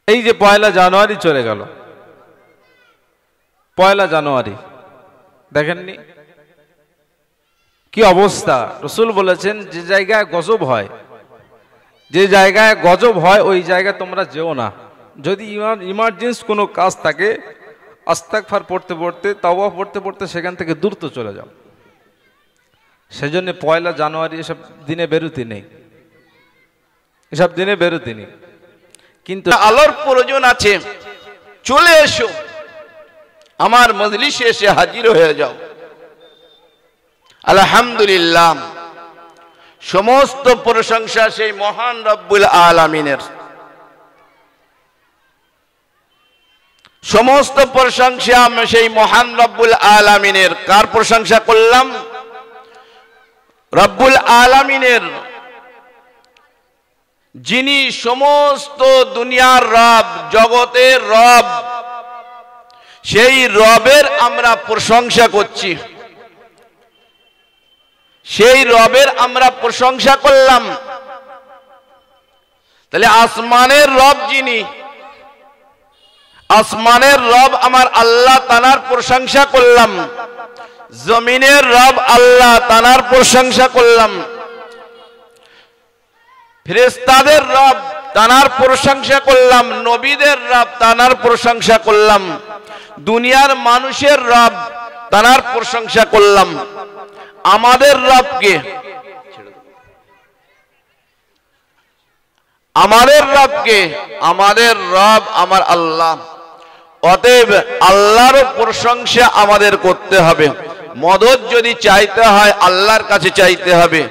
এই যে 1 জানুয়ারি চলে গেল, 1 জানুয়ারি দেখেননি কি অবস্থা? রাসূল বলেছেন যে জায়গায় গজব হয়, যে জায়গায় গজব হয় ওই জায়গায় তোমরা যেও না। যদি ইমার্জেন্সি কোনো কাজ থাকে আস্তাগফার পড়তে পড়তে, তাওবা পড়তে পড়তে সেখান থেকে দ্রুত চলে যাও। সেজন্য 1 জানুয়ারি এসব দিনে বেরোতে নেই, এসব দিনে বেরোতে নেই। কিন্তু আলোর প্রয়োজন আছে, চলে এসো, আমার মজলিসে এসে হাজির হয়ে যাও। আলহামদুলিল্লাহ, সমস্ত প্রশংসা সেই মহান রব্বুল আলামিনের, সমস্ত প্রশংসা সেই মহান রব্বুল আলামিনের। কার প্রশংসা করলাম? রব্বুল আলামিনের, যিনি সমস্ত দুনিয়ার রব, জগতের রব। সেই রবের আমরা প্রশংসা করছি, সেই রবের আমরা প্রশংসা করলাম। তাহলে আসমানের রব যিনি, আসমানের রব আমার আল্লাহ তাআলার প্রশংসা করলাম, জমিনের রব আল্লাহ তাআলার প্রশংসা করলাম, ফেরেশতাদের রব তাআলার প্রশংসা করলাম, নবীদের রব তাআলার প্রশংসা করলাম, দুনিয়ার মানুষের রব তাআলার প্রশংসা করলাম। আমাদের রবকে, আমাদের রবকে, আমাদের রব আমার আল্লাহ। অতএব আল্লাহর প্রশংসা আমাদের করতে হবে। মদদ যদি চাইতে হয় আল্লাহর কাছে চাইতে হবে।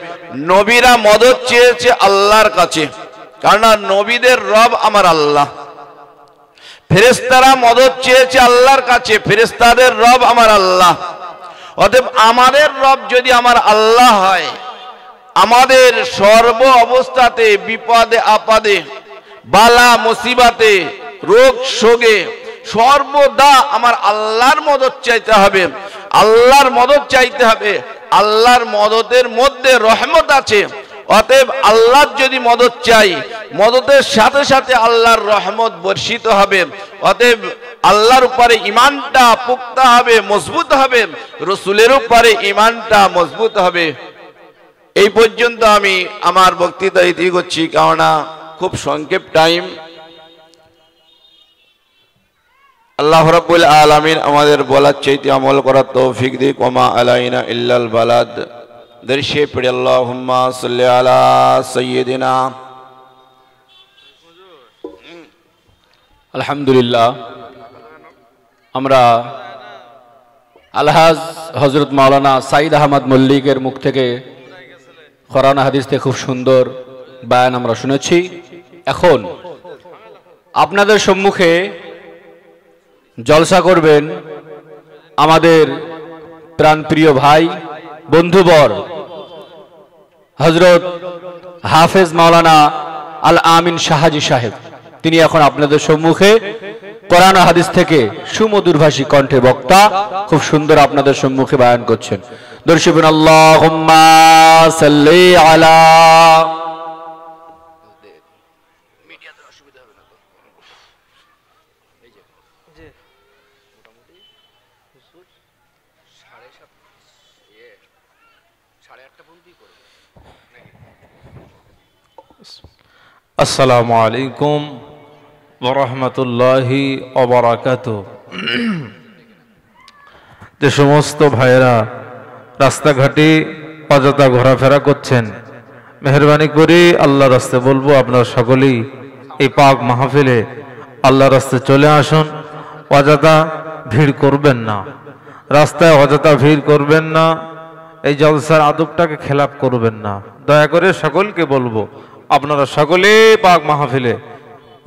নবীরা মদদ চেয়েছে আল্লাহর কাছে, কারণ নবীদের রব আমার আল্লাহ। ফেরেশতারা মদদ চেয়েছে আল্লাহর কাছে, ফেরেশতাদের রব আমার আল্লাহ। অতএব আমাদের রব যদি আমার আল্লাহ হয়, আমাদের সর্ব অবস্থাতে, বিপদে আপদে, বালা মুসিবতে, রোগ শোকে সর্বদা আমার আল্লাহর মদদ চাইতে হবে, আল্লাহর মদদ চাইতে হবে। আল্লাহর মদদের মধ্যে রহমত আছে। অতএব আল্লাহর যদি মদদ চাই, মদদের সাথে সাথে আল্লাহর রহমত বর্ষিত হবে। অতএব আল্লাহর উপরে ঈমানটা পুক্তা হবে, মজবুত হবে, রাসূলের উপরে ঈমানটা মজবুত হবে। এই পর্যন্ত আমি আমার বক্তৃতা ইতি করছি, কারণ খুব সংক্ষেপ টাইম। আল্লাহ রাব্বুল আলামিন আমাদের বলার চাইতে আমল করার তৌফিক দিক। ওমা আলাইনা ইল্লাল বালাদ। দরশে পড়ে আল্লাহুম্মা সাল্লি আলা সাইয়্যিদিনা। আলহামদুলিল্লাহ, আমরা আলহাজ হযরত মাওলানা সাঈদ আহমদ মল্লিকের মুখ থেকে কোরআন হাদিস থেকে খুব সুন্দর বয়ান আমরা শুনেছি। এখন আপনাদের সম্মুখে জলসা করবেন আমাদের প্রাণপ্রিয় ভাই, বন্ধুবর হযরত হাফেজ মাওলানা আল আমিন শাহাজি সাহেব। তিনি এখন আপনাদের সম্মুখে কোরআন হাদিস থেকে সুমধুর ভাষী কণ্ঠে বক্তা খুব সুন্দর আপনাদের সম্মুখে বয়ান করছেন। দর্শিবুন আল্লাহুম্মা সাল্লি আলা। আসসালামু আলাইকুম ওয়া রাহমাতুল্লাহি ওয়া বারাকাতুহু। যে সমস্ত ভাইয়েরা রাস্তাঘাটে অযথা ঘোরাফেরা করছেন, মেহেরবানি করে আল্লাহর রাস্তায় বলবো আপনারা সকলেই এই পাক মাহফিলে আল্লাহর রাস্তায় চলে আসুন। অযথা ভিড় করবেন না, রাস্তায় অযথা ভিড় করবেন না, এই জলসার আদবটাকে খেলাপ করবেন না। দয়া করে সকলকে বলবো আপনারা সকলে পাক মাহফিলে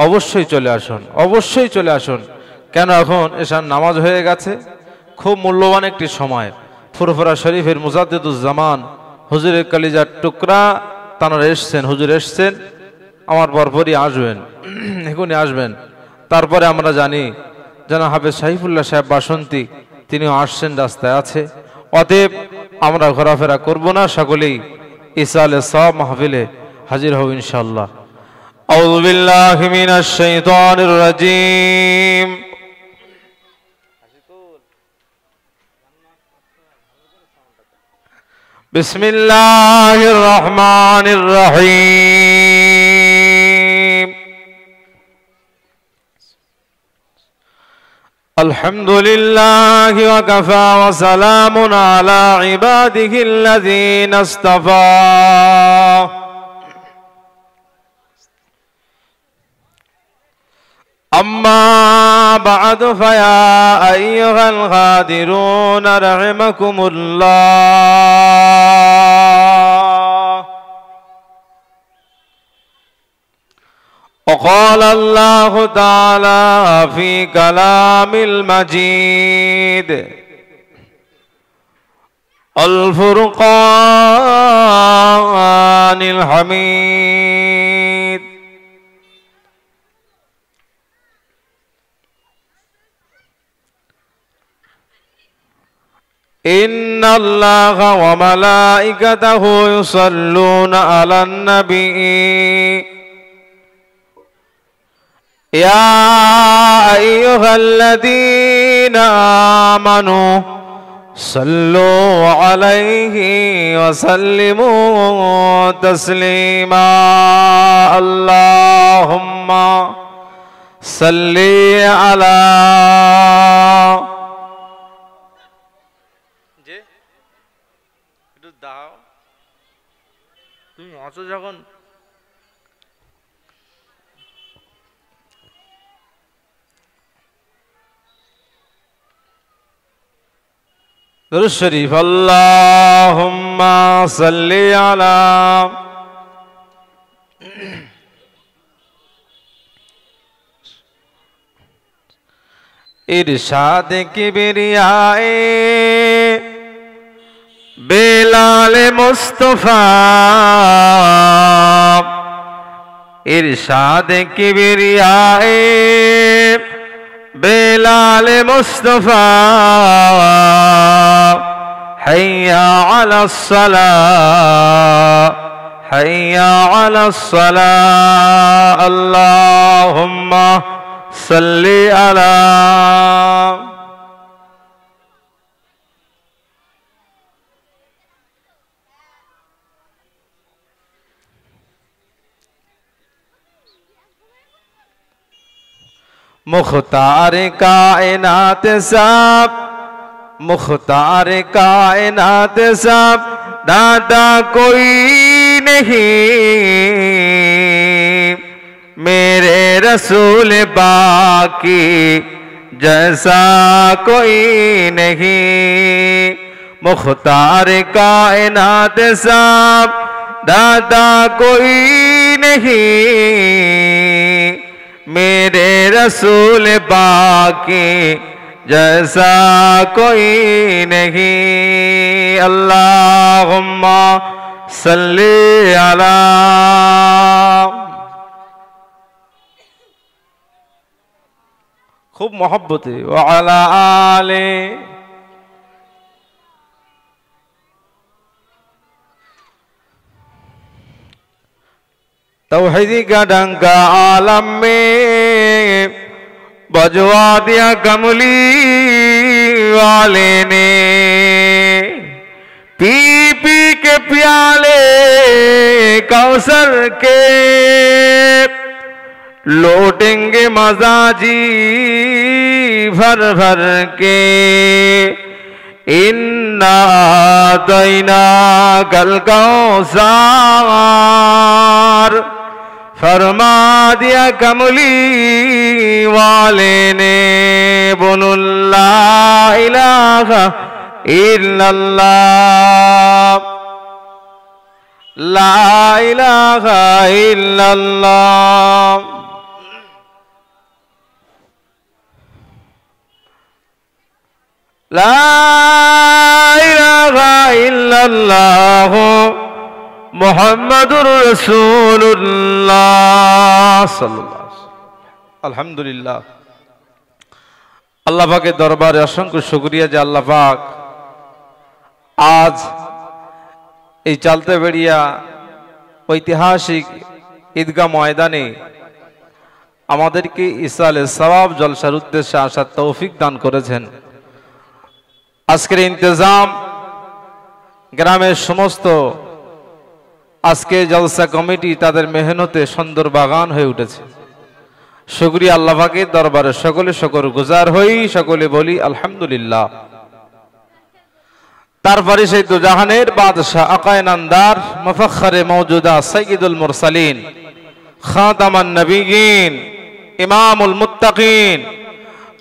অবশ্যই চলে আসুন, অবশ্যই চলে আসুন। কেন এখন এশার নামাজ হয়ে গেছে, খুব মূল্যবান একটি সময়। ফুরফুরা শরীফের মুজাদ্দিদুজ্জামান হুজুরের কলিজার টুকরা তাঁরা এসছেন, হুজুর এসছেন, আমার পরপরই আসবেন, এখনই আসবেন। তারপরে আমরা জানি যেন হাফেজ সাইফুল্লাহ সাহেব বাসন্তী তিনিও আসছেন, রাস্তায় আছে। অতএব আমরা ঘোরাফেরা করব না, সকলেই ইসালে সব মাহফিলে হাজির হব ইনশাআল্লাহ। أعوذ بالله من الشيطان الرجيم بسم الله الرحمن الرحيم الحمد لله وكفى وسلام على عباده الذين اصطفى أما بعد فيا أيها الغادرون رحمكم الله وقال الله تعالى في كلام المجيد الفرقان الحميد إن الله وملائكته يصلون على النبي يا أيها الذين آمنوا صلوا عليه وسلموا تسليما اللهم صل على যখন দুরূদ শরীফ আল্লাহুম্মা সাল্লি আলা ইরশাদ কিবরিয়ায়ে বেলাল মুস্তাফা ইরশাদ কিবরিয়ায়ে বেলাল মুস্তাফা হাইয়া আলাস সালাহ হাইয়া আলাস সালাহ আল্লাহুম্মা সাল্লি আলা मुख्तार कायनात सब मुख्तार कायनात सब दादा कोई नहीं मेरे रसूल बाकी जैसा कोई नहीं मुख्तार कायनात सब दादा कोई नहीं मेरे रसूल बाकी जैसा कोई नहीं अल्लाहुम्मा सल्ली अला खूब मोहब्बत व अला आले तौहीदी का डंका आलम में बजवा दिया कमली वाले ने पी पी के प्याले कौसर के लौटेंगे मजाजी भर भर के इन्ना दैना कल कौसार फरमा दिया कमली वाले ने बोलो ला इलाहा इल्लल्लाह ला इलाहा इल्लल्लाह ला इलाहा इल्लल्लाह मुहम्मदुर रसूलुल्लाह सल्लल्लाहु अलैहि वसल्लम। अल्हम्दुलिल्लाह আল্লাহ পাকের দরবারে অসংখ্য শুকরিয়া যে আল্লাহ পাক আজ এই চালতে বেড়িয়া ঐতিহাসিক ঈদগাহ ময়দানে আমাদেরকে ইসালে সওয়াব জলসার উদ্দেশ্যে আসার তৌফিক দান করেছেন। আজকের ইন্তজাম গ্রামের সমস্ত আজকে জলসা কমিটি তাদের মেহনতে সুন্দর বাগান হয়ে উঠেছে। শুকরিয়া আল্লাহ পাকের দরবারে সকলে শুকরগুজার হই, সকলে বলি আলহামদুলিল্লাহ। তারপরে সেই দুজাহানের বাদশাহ আকায়ে নামদার মুফাখখারে মওজুদা সাইয়্যিদুল মুরসালিন খাতামান নবিয়্যিন ইমামুল মুত্তাকিন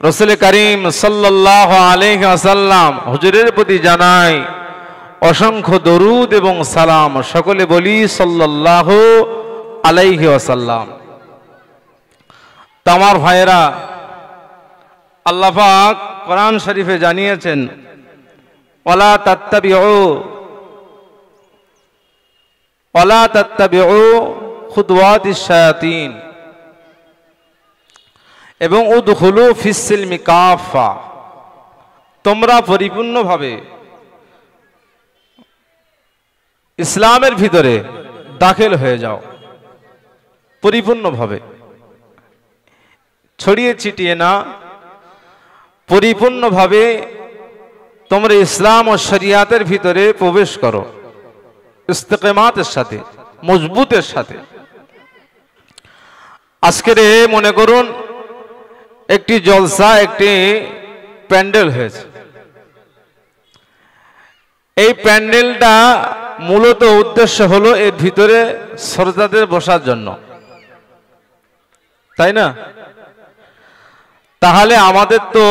রাসূল করিম সাল্লাল্লাহু আলাইহি ওয়াসাল্লাম হুজুরের প্রতি জানাই অসংখ্য দরুদ এবং সালাম। সকলে বলি সাল্লাল্লাহু আলাইহি ওয়াসাল্লাম। আমার ভাইয়েরা, আল্লাহ পাক কোরআন শরীফে জানিয়েছেন ওয়ালা তাত্তাবিউ খুতুওয়াতিশ শায়াতিন এবং উদখুলু ফিস সিলমি কাফা, তোমরা পরিপূর্ণভাবে ইসলামের ভিতরে দাখিল হয়ে যাও, পরিপূর্ণভাবে, ছড়িয়ে ছিটিয়ে না, পরিপূর্ণভাবে তোমরা ইসলাম ও শরিয়াতের ভিতরে প্রবেশ করো ইস্তেকামাতের সাথে, মজবুতের সাথে। আজকের মনে করুন একটি জলসা, একটি প্যান্ডেল হয়েছে। এই প্যান্ডেলটা মূলত উদ্দেশ্য হলো এর ভিতরে শ্রোতাদের বসার জন্য, তাই না? তাহলে আমাদের তো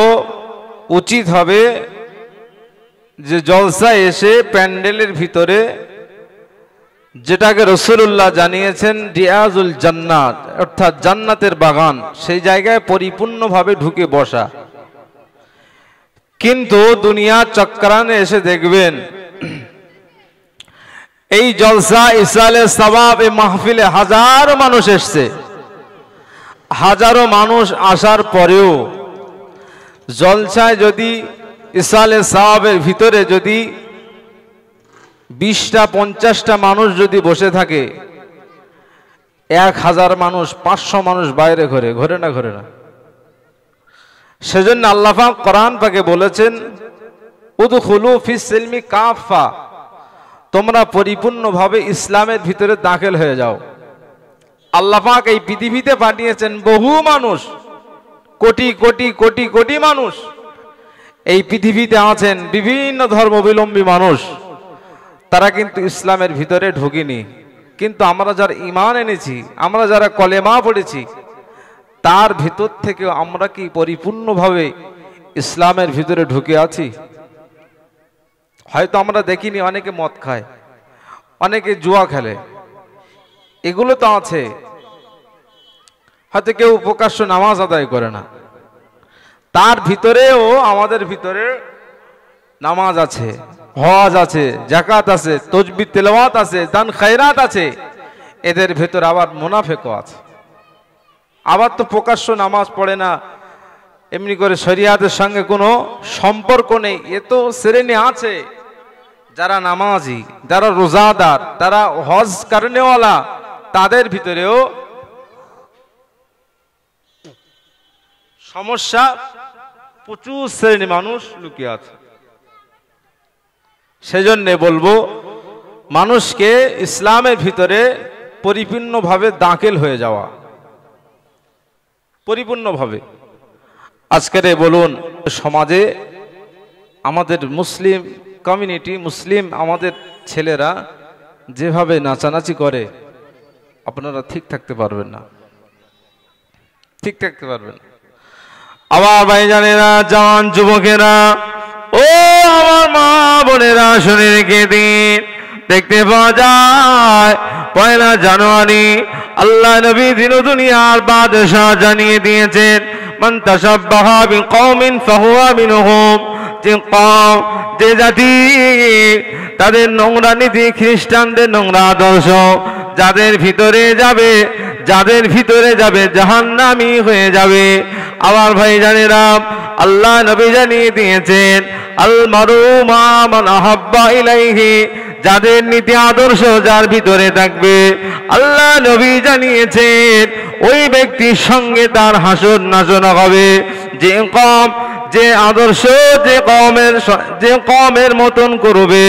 উচিত হবে যে জলসা এসে প্যান্ডেলের ভিতরে, যেটাকে রাসূলুল্লাহ জানিয়েছেন রিয়াজুল জান্নাত, অর্থাৎ জান্নাতের বাগান, সেই জায়গায় পরিপূর্ণভাবে ঢুকে বসা। কিন্তু দুনিয়া চক্রানে এসে দেখবেন এই জলসা ইসালে সওয়াব এই মাহফিলে হাজারো মানুষ এসছে, হাজারো মানুষ আসার পরেও জলসায় যদি ইসালে সওয়াবের ভিতরে যদি 20টা 50টা মানুষ যদি বসে থাকে, 1000 মানুষ 500 মানুষ বাইরে ঘরে ঘরে না ঘরে না। সেজন্য আল্লাহ পাক কোরআন পাকে বলেছেন উদখুলু ফিস সিলমি কাফা, তোমরা পরিপূর্ণভাবে ইসলামের ভিতরে দাখিল হয়ে যাও। আল্লাহ পাক এই পৃথিবীতে পাঠিয়েছেন বহু মানুষ, কোটি কোটি কোটি কোটি মানুষ এই পৃথিবীতে আছেন, বিভিন্ন ধর্মাবলম্বী মানুষ, তারা কিন্তু ইসলামের ভিতরে ঢুকিনি। কিন্তু আমরা যারা ঈমান এনেছি, আমরা যারা কলেমা পড়েছি, তার ভিতর থেকে আমরা কি পরিপূর্ণভাবে ইসলামের ভিতরে ঢুকে আছি? হয়তো আমরা দেখিনি, অনেকে মদ খায়, অনেকে জুয়া খেলে, এগুলো তো আছে। হয়তো কেউ প্রকাশ্য নামাজ আদায় করে না, তার ভিতরেও আমাদের ভিতরে নামাজ আছে, হজ আছে, যাকাত আছে, তাসবিহ তেলাওয়াত আছে, দান খায়রাত আছে। এদের ভিতর আবার মুনাফিকও আছে। আবার তো প্রকাশ্য নামাজ পড়ে না, এমনি করে শরিয়াতের সঙ্গে কোনো সম্পর্ক নেই। এ তো শ্রেণী আছে যারা নামাজি, যারা রোজাদার, তারা হজ করনেওয়ালা, তাদের ভিতরেও সমস্যা, প্রচুর শ্রেণী মানুষ লুকিয়ে আছে। সেজন্য বলবো মানুষকে ইসলামের ভিতরে পরিপূর্ণভাবে দাখিল হয়ে যাওয়া, পরিপূর্ণভাবে। আজকের বলুন সমাজে আমাদের মুসলিম কমিউনিটি, মুসলিম আমাদের ছেলেরা যেভাবে নাচানাচি করে, আপনারা ঠিক থাকতে পারবেন না, ঠিক থাকতে পারবেন না। আবার ভাইজানেরা, জওয়ান যুবকেরা, ও আমার মা বোনেরা, শুনে রেখে দিন, দেখতে পাওয়া যায় 1 জানুয়ারি আল্লাহ নবী দিন দুনিয়ার বাদশাহ জানিয়ে দিয়েছেন মান তাশাব্বাহা বিকওমিন ফাহুয়া মিনহুম, যে জাতি তাদের নোংরা নীতি, খ্রিস্টানদের নোংরা আদর্শ যাদের ভিতরে যাবে জাহান্নামী হয়ে যাবে। আবার ভাইজানেরা, আল্লাহ নবী জানিয়ে দিয়েছেন আল মারু মা মান আহাব্বা ইলাইহি, যাদের নীতি আদর্শ যার ভিতরে থাকবে, আল্লাহ নবী জানিয়েছেন ওই ব্যক্তির সঙ্গে তার হাসর নাসর হবে। যে আদর্শ যে কওমের মতন করবে,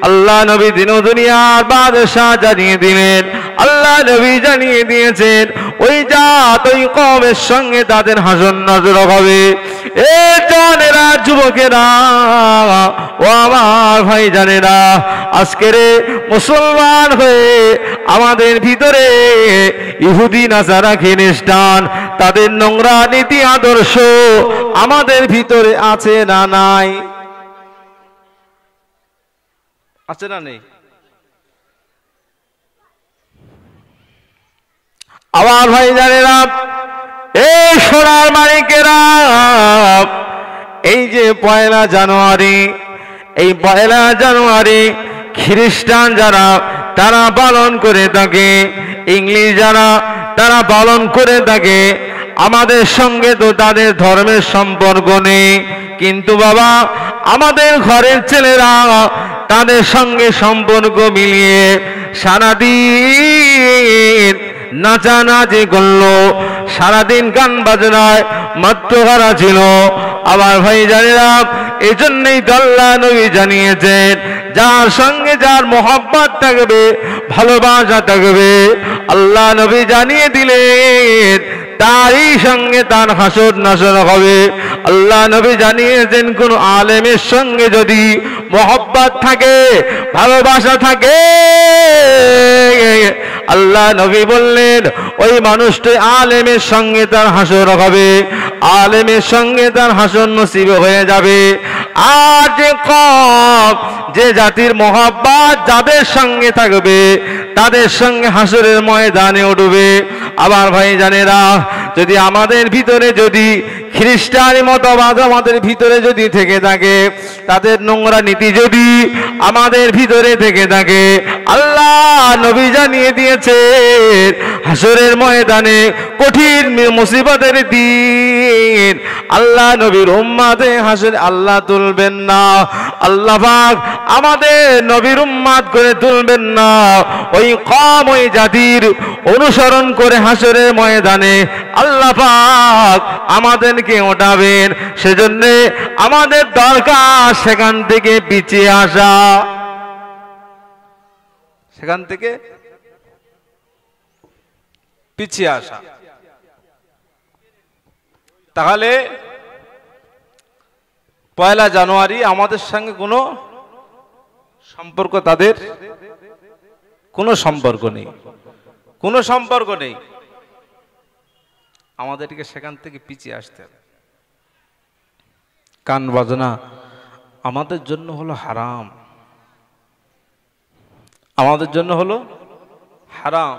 আল্লাহ নবী দিন দুনিয়ার বাদশাহ জানিয়ে দিলেন, আল্লাহ নবী জানিয়ে দিয়েছেন ওই জাত ওই কওমের সঙ্গে তাদের হাসর নাসর হবে। এ জানেরা, যুবকেরা, ও আমার ভাই জানেরা, আজকের মুসলমান হয়ে আমাদের ভিতরে ইহুদি নাসারা খ্রিস্টান তাদের নোংরা নীতি আদর্শ আমাদের ভিতরে আছে না নাই? আছে না নেই? আমার ভাই জানেরা, এই সোনার মানিকেরা, এই যে 1 জানুয়ারি, এই 1 জানুয়ারি খ্রিস্টান যারা তারা পালন করে থাকে, ইংলিশ যারা তারা পালন করে থাকে, আমাদের সঙ্গে তো তাদের ধর্মের সম্পর্ক নেই, কিন্তু বাবা আমাদের ঘরের ছেলেরা তাদের সঙ্গে সম্পর্ক মিলিয়ে সারাদিন নাচানাচি করলো, সারাদিন গান বাজনায় মাত্রহারা ছিল। আমার ভাই জানেরা, এই জন্যই তো আল্লাহ নবী জানিয়েছেন যার সঙ্গে যার মোহাব্বত থাকবে, ভালোবাসা থাকবে, আল্লাহ নবী জানিয়ে দিলেন তারই সঙ্গে তার হাসর নাসর হবে। আল্লাহ নবী জানিয়েছেন কোন আলেমের সঙ্গে যদি মোহাব্বত থাকে, ভালোবাসা থাকে, আল্লাহ নবী বললেন ওই মানুষটি আলেমের সঙ্গে তার হাসর হবে, আলেমের সঙ্গে তার হাসর নসিব হয়ে যাবে। আর যে জাতির মোহাব্বত যাদের সঙ্গে থাকবে তাদের সঙ্গে হাসরের ময়দানে উঠবে। আবার ভাই জানেরা, যদি আমাদের ভিতরে যদি খ্রিস্টানি মতবাদ আমাদের ভিতরে যদি থেকে থাকে, তাদের নোংরা নীতি যদি আমাদের ভিতরে থেকে থাকে, আল্লাহ নবী জানিয়ে দিয়েছেন হাসরের ময়দানে কঠিন মুসিবতের দিন আল্লাহ নবীর উম্মাতে হাসরে আল্লাহ তুলবেন না, আল্লাহ পাক আমাদের নবীর উম্মাত করে তুলবেন না। ওই কওম ওই জাতির অনুসরণ করে হাসরের ময়দানে আল্লাহ পাক আমাদেরকে ওঠাবেন। সেজন্য আমাদের দরকার সেখান থেকে পিছিয়ে আসা, সেখান থেকে পিছিয়ে আসা। তাহলে 1 জানুয়ারি আমাদের সঙ্গে কোনো সম্পর্ক, তাদের কোনো সম্পর্ক নেই, কোনো সম্পর্ক নেই। আমাদেরকে সেখান থেকে পিছিয়ে আসতে হবে। গান বাজনা আমাদের জন্য হলো হারাম, আমাদের জন্য হলো হারাম।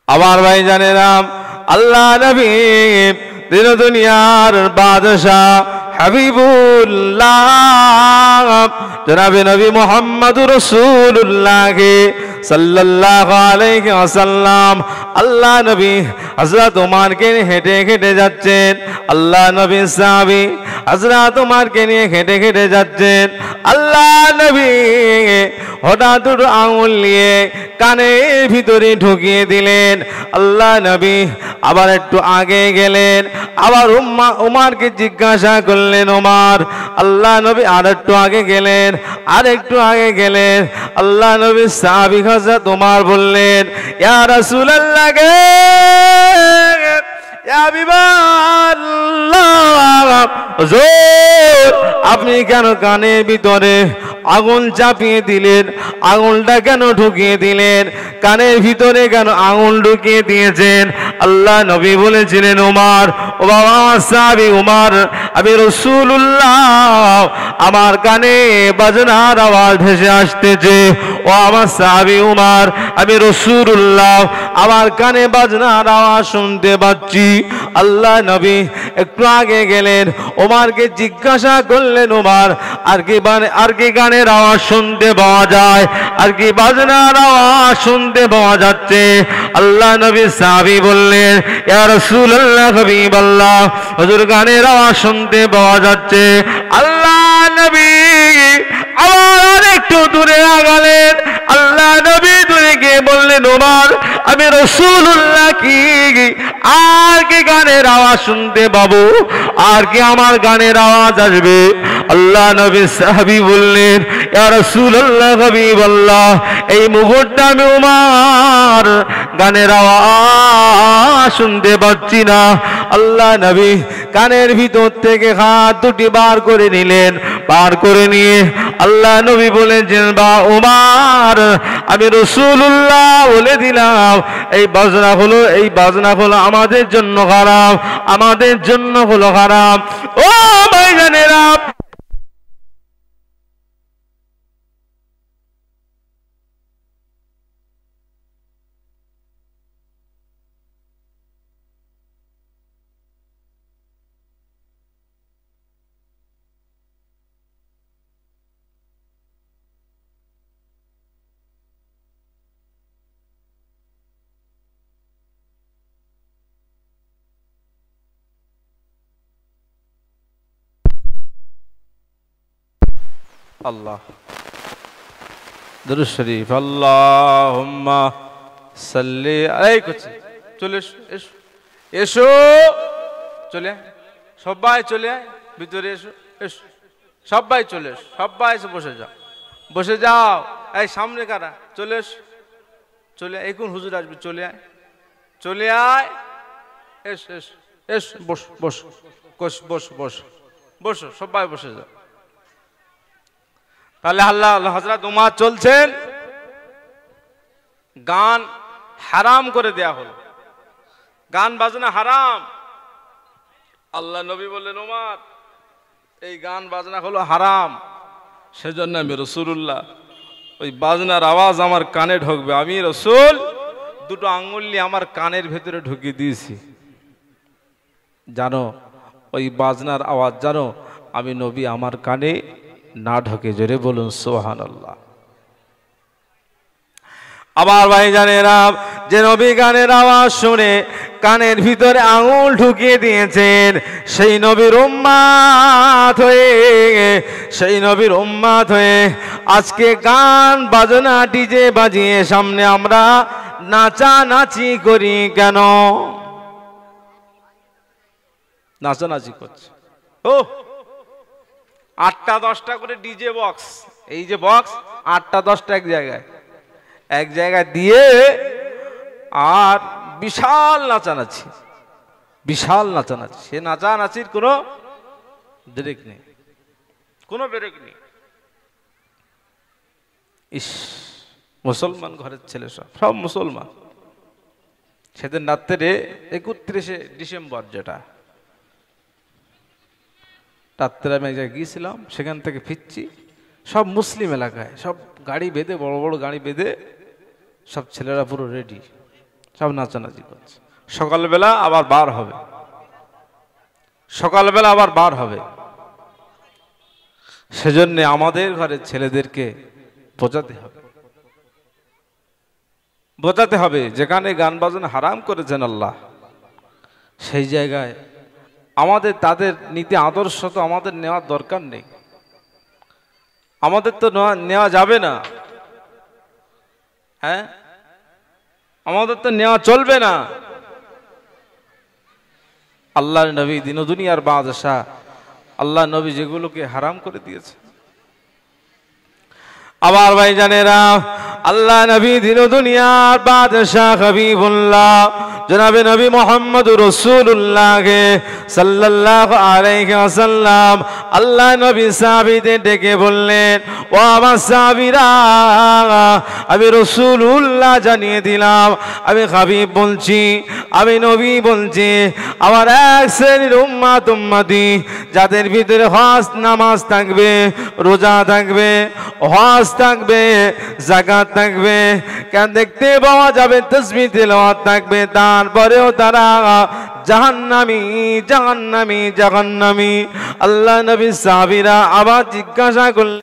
আমার ভাই জানেরা, আল্লাহ নবী দিন দুনিয়ার বাদশাহ হাবিবুল্লাহ জনাবে নবী মুহাম্মদুর রাসূলুল্লাহ সাল্লাল্লাহু আলাইহি ওয়াসাল্লাম, আল্লাহ নবী হযরত ওমরকে হেঁটে হেঁটে যাচ্ছেন, আল্লাহ নবী সাহাবী হযরত ওমরকে নিয়ে হেঁটে হেঁটে যাচ্ছেন। আল্লাহ নবী হঠাৎ দুটো আঙুল নিয়ে কানের ভিতরে ঢুকিয়ে দিলেন। আল্লাহ নবী আবার একটু আগে গেলেন, আবার ওমরকে জিজ্ঞাসা করলেন ওমর। আল্লাহ নবী আর একটু আগে গেলেন, আর একটু আগে গেলেন। আল্লাহ নবী সাহাবী হযরত ওমর বললেন, ইয়া রাসূলুল্লাহ গে, ইয়া হাবিবাল্লাহ, হুজুর আপনি কেন কানের ভিতরে আগুন চাপিয়ে দিলেন? আগুনটা কেন ঢুকিয়ে দিলেন? কানের ভিতরে কেন আগুন ঢুকিয়ে দিয়েছেন? আল্লাহ নবী বলেছিলেন, ওমর, ও বাবা সাহাবী ওমর, আমি রাসূলুল্লাহ আমার কানে বাজনার আওয়াজ ভেসে আসতেছে। ও আমার সাহাবী ওমর, আমি রাসূলুল্লাহ আমার কানে বাজনার আওয়াজ শুনতে পাচ্ছি। আল্লাহ নবী একটু আগে গেলেন, ওমরকে জিজ্ঞাসা করলেন, ওমর আর কি গানের আওয়াজ শুনতে পাওয়া যায়? আর কি বাজনার আওয়াজ শুনতে পাওয়া যাচ্ছে? আল্লাহ নবী সাহাবী বললেন, ইয়া রাসূলুল্লাহ হাবিবাল্লাহ, হুজুর গানের আওয়াজ শুনতে পাওয়া যাচ্ছে। আল্লাহ নবী আবার একটু দূরে আগালেন। আল্লাহ নবী দূরে গিয়ে বললেন, ওমর আমি রাসূলুল্লাহ কি আর কি গানের আওয়াজ শুনতে পাবো? আর কি আমার গানের আওয়াজ আসবে? আল্লাহ নবী সাহাবী বললেন, ইয়া রাসূলুল্লাহ হাবিবাল্লাহ, এই মুহূর্তে আমি ওমর গানের আওয়াজ শুনতে পাচ্ছি না। আল্লাহ নবী কানের ভিতর থেকে হাত দুটি বার করে নিলেন। বার করে নিয়ে আল্লাহ নবী বলেছেন, বা ওমর আমি রাসূলুল্লাহ বলে দিলাম, এই বাজনা হলো আমাদের জন্য হারাম, আমাদের জন্য হলো হারাম। ও ভাইজানেরা, আল্লাহ দরুদ শরীফ, আল্লাহুম্মা সাল্লি আলাইহি। চলে এসো, এসো, চলে আয়, সবাই চলে আয়, ভিতরে এসো, এসো, সবাই চলে এসো, সবাই এসে বসে যাও, বসে যাও। এই সামনে কারা? চলে এসো, চলে আয়, এখন হুজুর আসবে, চলে আয়, চলে আয়, এস এস এস, বস বস বস বস বস বসো, সবাই বসে যাও। তাহলে আল্লাহ হযরত উমর চলছেন, গান হারাম করে দেয়া হলো, গান বাজনা হারাম। আল্লাহ নবী বললেন, উমর এই গান বাজনা হলো হারাম, সেজন্য আমি রাসূলুল্লাহ ওই বাজনার আওয়াজ আমার কানে ঢুকবে, আমি রাসূল দুটো আঙ্গুল নিয়ে আমার কানের ভেতরে ঢুকিয়ে দিয়েছি, জানো ওই বাজনার আওয়াজ জানো আমি নবী আমার কানে না ঢোকে। জোরে বলুন সুবহানাল্লাহ। আবার ভাইজানেরা, যে নবী গানের আওয়াজ শুনে কানের ভিতরে আঙুল ঢুকিয়ে দিয়েছেন, সেই নবীর উম্মত হয়ে আজকে গান বাজনা ডিজে বাজিয়ে সামনে আমরা নাচানাচি করি কেন? নাচানাচি করছে, ও 8টা-10টা করে ডিজে বক্স, এই যে বক্স 8টা-10টা এক জায়গায় দিয়ে, আর বিশাল নাচানাচি, বিশাল নাচানাচি। সে নাচানাচির কোনো ব্রেক নেই, কোনো ব্রেক নেই। ইস, মুসলমান ঘরের ছেলে, সব মুসলমান। সেদিন রাত্রে 31শে ডিসেম্বর, যেটা রাত্রে আমি এক জায়গায় গিয়েছিলাম, সেখান থেকে ফিরছি, সব মুসলিম এলাকায়, সব গাড়ি বেঁধে, বড় বড় গাড়ি বেঁধে সব ছেলেরা পুরো রেডি, সব নাচানাচি করছে। সকালবেলা আবার বার হবে, সকালবেলা আবার বার হবে। সেজন্য আমাদের ঘরের ছেলেদেরকে বোঝাতে হবে যেখানে গান বাজনা হারাম করেছেন আল্লাহ, সেই জায়গায় আমাদের তাদের নীতি আদর্শ তো আমাদের নেওয়ার দরকার নেই, আমাদের তো নেওয়া যাবে না, হ্যাঁ, আমাদের তো নেওয়া চলবে না। আল্লাহর নবী দিন দুনিয়ার বাদশাহ, আল্লাহ নবী যেগুলোকে হারাম করে দিয়েছে। আবার ভাইজানেরা, আল্লাহ নবী দিন দুনিয়ার বাদশাহ হাবিবুল্লাহ জনাবে নবী মুহাম্মদুর রাসূলুল্লাহ সাল্লাল্লাহু আলাইহি ওয়াসাল্লাম, আল্লাহ নবী সাহাবীদের ডেকে বললেন, ও আমার সাহাবীরা, আমি রাসূলুল্লাহ জানিয়ে দিলাম, আমি হাবিব বলছি, আমি নবী বলছি, আমার এক শ্রেণীর উম্মতি যাদের ভিতরে হজ নামাজ থাকবে, রোজা থাকবে, হজ থাকবে, যাকাত থাকবে, কেন দেখতে পাওয়া যাবে, তাসবিহ তিলাওয়াত থাকবে, তারপরেও তারা জাহান্নামী জাহান্নামী জাহান্নামী। আল্লাহ নবী সাহাবীরা আবার জিজ্ঞাসা করলেন,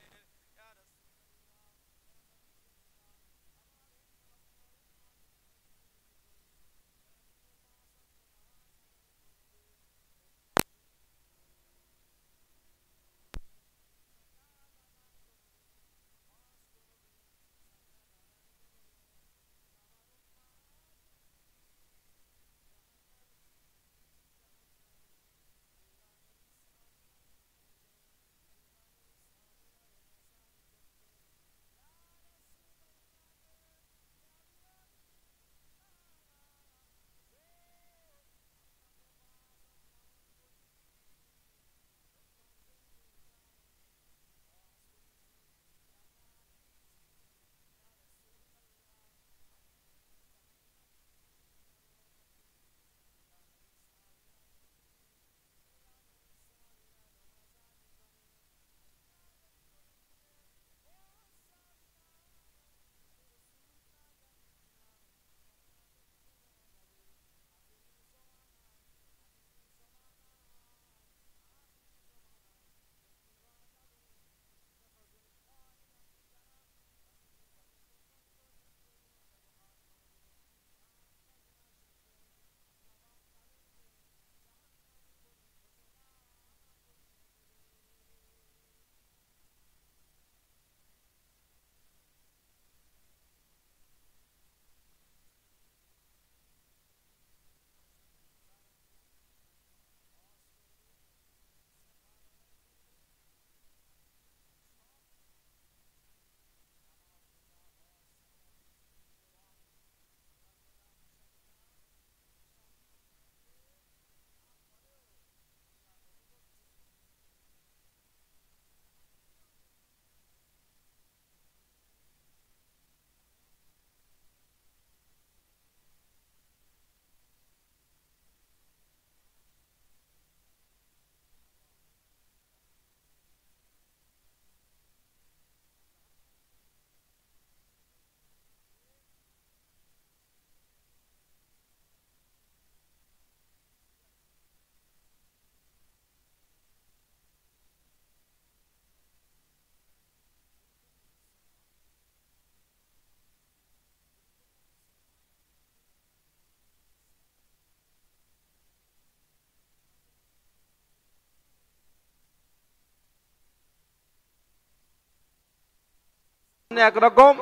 একরকম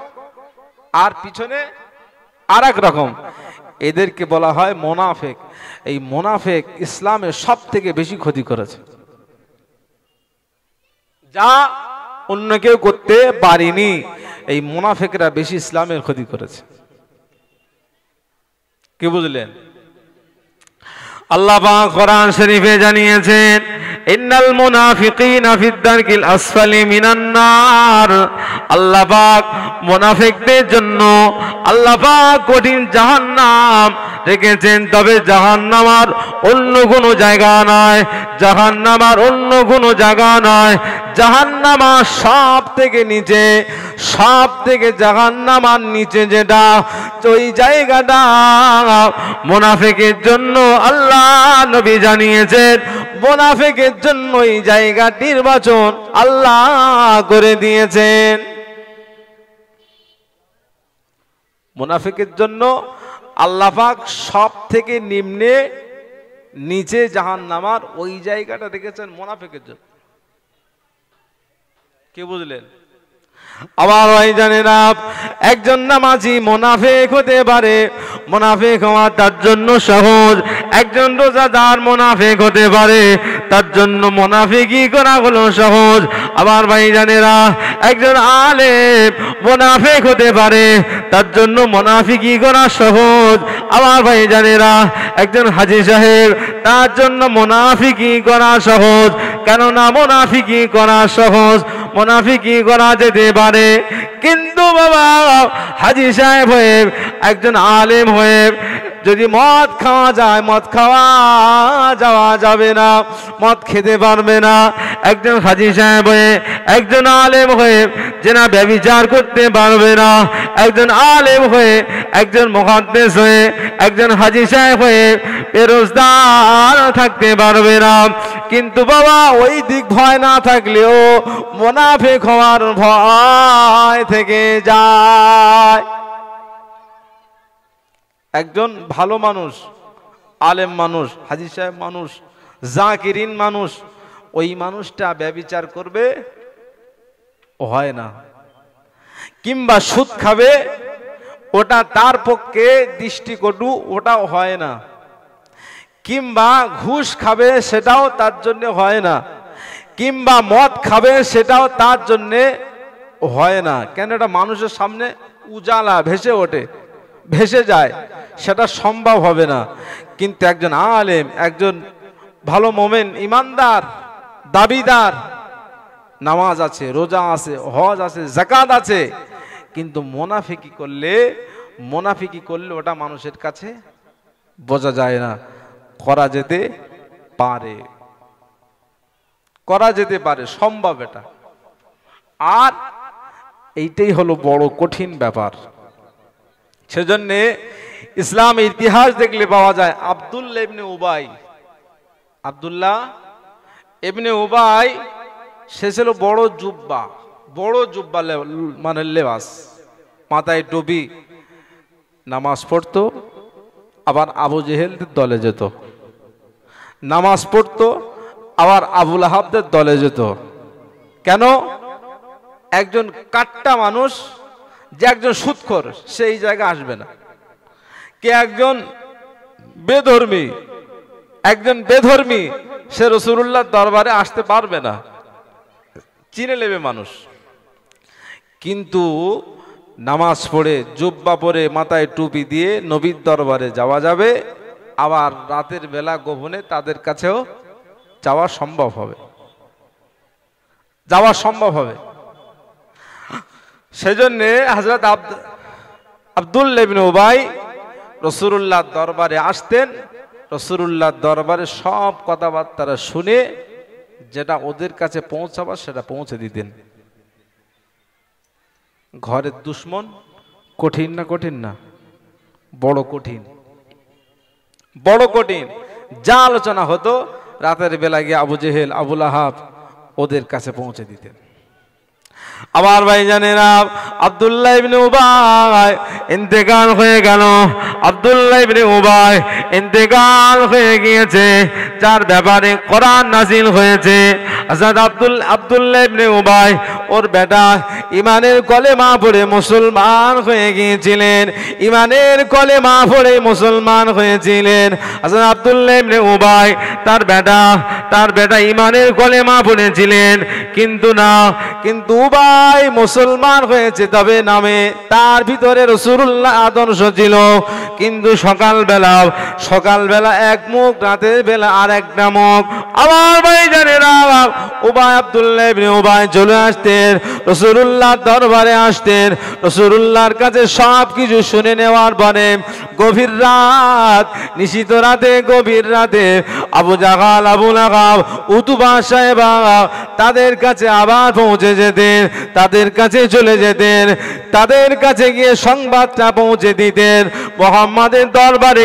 আর পিছনে আর এক রকম, এদেরকে বলা হয় মোনাফেক। এই মোনাফেক ইসলামের সব থেকে বেশি ক্ষতি করেছে, যা অন্য কেউ করতে পারেনি। এই মোনাফেকরা বেশি ইসলামের ক্ষতি করেছে। কি বুঝলেন? আল্লাহ পাক কোরআন শরীফে জানিয়েছেন, ইন্নাল মুনাফিকিনা ফিদ দারকিল আসফালি মিনান নার। আল্লাহ পাক মুনাফিকদের জন্য আল্লাহ পাক কঠিন জাহান্নাম রেখেছেন। তবে জাহান্নাম আর অন্য কোনো জায়গা নয়, জাহান্নাম আর অন্য কোনো জায়গা নয়। জাহান্নাম সব থেকে নিচে, সব থেকে জাহান্নাম আর নিচে যেটা, ওই জায়গাটা মুনাফিকের জন্য আল্লাহ নবী জানিয়েছেন। মুনাফিকের জন্য এই জায়গাটির নির্বাচন আল্লাহ করে দিয়েছেন। মুনাফিকের জন্য আল্লাহ পাক সব থেকে নিম্নে নিচে জাহান্নামার ওই জায়গাটা রেখেছেন মুনাফিকের জন্য। কি বুঝলেন? আবার ওই জানেনা, একজন নামাজি মুনাফিক হতে পারে, মুনাফিক হওয়া তার জন্য সহজ। একজন রোজাদার মুনাফিক হতে পারে, তার জন্য মুনাফিকি করা হলো সহজ। আবার ভাই জানেরা, একজন আলেম মুনাফিক হতে পারে, তার জন্য মুনাফিকি করা সহজ। আবার ভাই জানেরা, একজন হাজী সাহেব, তার জন্য মুনাফিকি করা সহজ। কেননা মুনাফিকি করা সহজ, মুনাফিকি করা যেতে পারে। কিন্তু বাবা হাজী সাহেব হয়ে, একজন আলেম হয়ে যদি মদ খাওয়া যায়, মদ খাওয়া যাওয়া যাবে না, মদ খেতে পারবে না। একজন হাজী সাহেব হয়ে, একজন আলেম হয়ে যেনা ব্যভিচার করতে পারবে না। একজন আলেম হয়ে, একজন মুহাদ্দিস হয়ে, একজন হাজী সাহেব হয়ে বেরোজগার থাকতে পারবে না। কিন্তু বাবা ওই দিক ভয় না থাকলেও মুনাফিক হওয়ার ভয় থেকে যায়। একজন ভালো মানুষ, আলেম মানুষ, হাজী সাহেব মানুষ, জাকিরিন মানুষ, ওই মানুষটা ব্যভিচার করবে হয় না, কিংবা সুদ খাবে, ওটা তার পক্ষে দৃষ্টিকটু, ওটাও হয় না। কিংবা ঘুষ খাবে, সেটাও তার জন্য হয় না। কিংবা মদ খাবে, সেটাও তার জন্য হয় না। কেন? এটা মানুষের সামনে উজালা ভেসে ওঠে, ভেসে যায়, সেটা সম্ভব হবে না। কিন্তু একজন আলেম, একজন ভালো মোমেন, ইমানদার, দাবিদার, নামাজ আছে, রোজা আছে, হজ আছে, যাকাত আছে, কিন্তু মুনাফিকি করলে ওটা মানুষের কাছে বোঝা যায় না। করা যেতে পারে, করা যেতে পারে, সম্ভব এটা। আর এইটাই হলো বড় কঠিন ব্যাপার। সেজন্য ইসলামের ইতিহাস দেখলে পাওয়া যায়, আব্দুল্লাহ ইবনে উবাই, সে ছিল বড় জুব্বা মানে লেবাস, মাথায় টুপি, নামাজ পড়তো, আবার আবু জেহেলদের দলে যেত। নামাজ পড়তো, আবার আবু লাহাবদের দলে যেত। কেন? একজন কাট্টা মানুষ, যে একজন সুদখোর, সেই জায়গায় আসবে না। কে একজন বেধর্মী, সে রাসূলুল্লাহর দরবারে আসতে পারবে না, চিনে নেবে মানুষ। কিন্তু নামাজ পড়ে, জুব্বা পরে, মাথায় টুপি দিয়ে নবীর দরবারে যাওয়া যাবে। আবার রাতের বেলা গোপনে তাদের কাছেও যাওয়া সম্ভব হবে। সেজন্য হযরত আব্দুল্লাহ ইবনে উবাই রাসূলুল্লাহর দরবারে আসতেন। রাসূলুল্লাহর দরবারে সব কথাবার্তা শুনে যেটা ওদের কাছে পৌঁছাবার সেটা পৌঁছে দিতেন। ঘরের দুশমন কঠিন না? বড় কঠিন। যা আলোচনা হতো রাতের বেলা গিয়ে আবু জেহেল, আবু লাহাব ওদের কাছে পৌঁছে দিতেন। আবার ভাই জানেরা, আব্দুল্লাহ ইবনে উবাই ইন্তেকাল হয়ে গেল। আব্দুল্লাহ ইবনে উবাই ইন্তেকাল হয়ে গিয়েছে, যার ব্যাপারে কোরআন নাযিল হয়েছে। হযরত আব্দুল্লাহ ইবনে উবাই ওর বেটা ইমানের কলেমা পড়ে মুসলমান হয়ে গিয়েছিলেন, ইমানের কলেমা পড়ে মুসলমান হয়েছিলেন। হাসান আব্দুল্লাহ ইবনে উবাই তার বেটা ইমানের কলেমা পড়েছিলেন, কিন্তু উবাই মুসলমান হয়েছে তবে নামে, তার ভিতরে রাসূলুল্লাহ আদর্শ ছিল। কিন্তু সকালবেলা এক মুখ, রাতের বেলা আর একটা মুখ। আমার ভাইজানেরা, উবাই আব্দুল্লাহ ইবনে উবাই চলে আসতেন রাসূলুল্লাহর দরবারে, আসতেন রাসূলুল্লাহর কাছে সব কিছু শুনে নেওয়ার পরে গভীর রাত, নিশিত রাতে, গভীর রাতে আবু জাহাল, আবু লাহাব, উতবা, সাইবা তাদের কাছে আবার পৌঁছে যেতেন, তাদের কাছে চলে যেতেন, তাদের কাছে গিয়ে সংবাদটা পৌঁছে দিতেন। মুহাম্মাদের দরবারে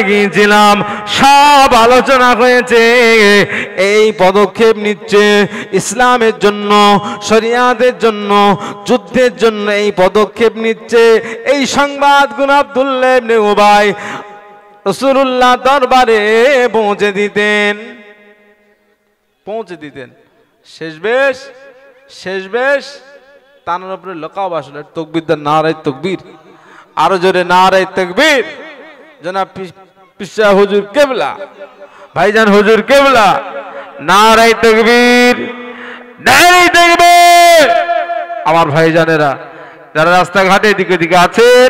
গিয়েছিলাম, সব আলোচনা হয়েছে, এই পদক্ষেপ নিচ্ছে ইসলামের জন্য, শরিয়াতের জন্য, যুদ্ধের জন্য এই পদক্ষেপ নিচ্ছে। এই সংবাদগুলো আব্দুল্লাহ ইবনে উবাই রাসূলুল্লাহ দরবারে পৌঁছে দিতেন। শেষবেশ তানার উপরে লকাব আসলে তকবীর, নারায়ে তাকবীর, আরো জোরে নারায়ে তাকবীর। জনাব পিসা হুজুর কেবলা, ভাইজান হুজুর কেবলা, নারায়ে তাকবীর, নারায়ে তাকবীর। আমার ভাইজানেরা যারা রাস্তাঘাটে এদিকে দিকে আছেন,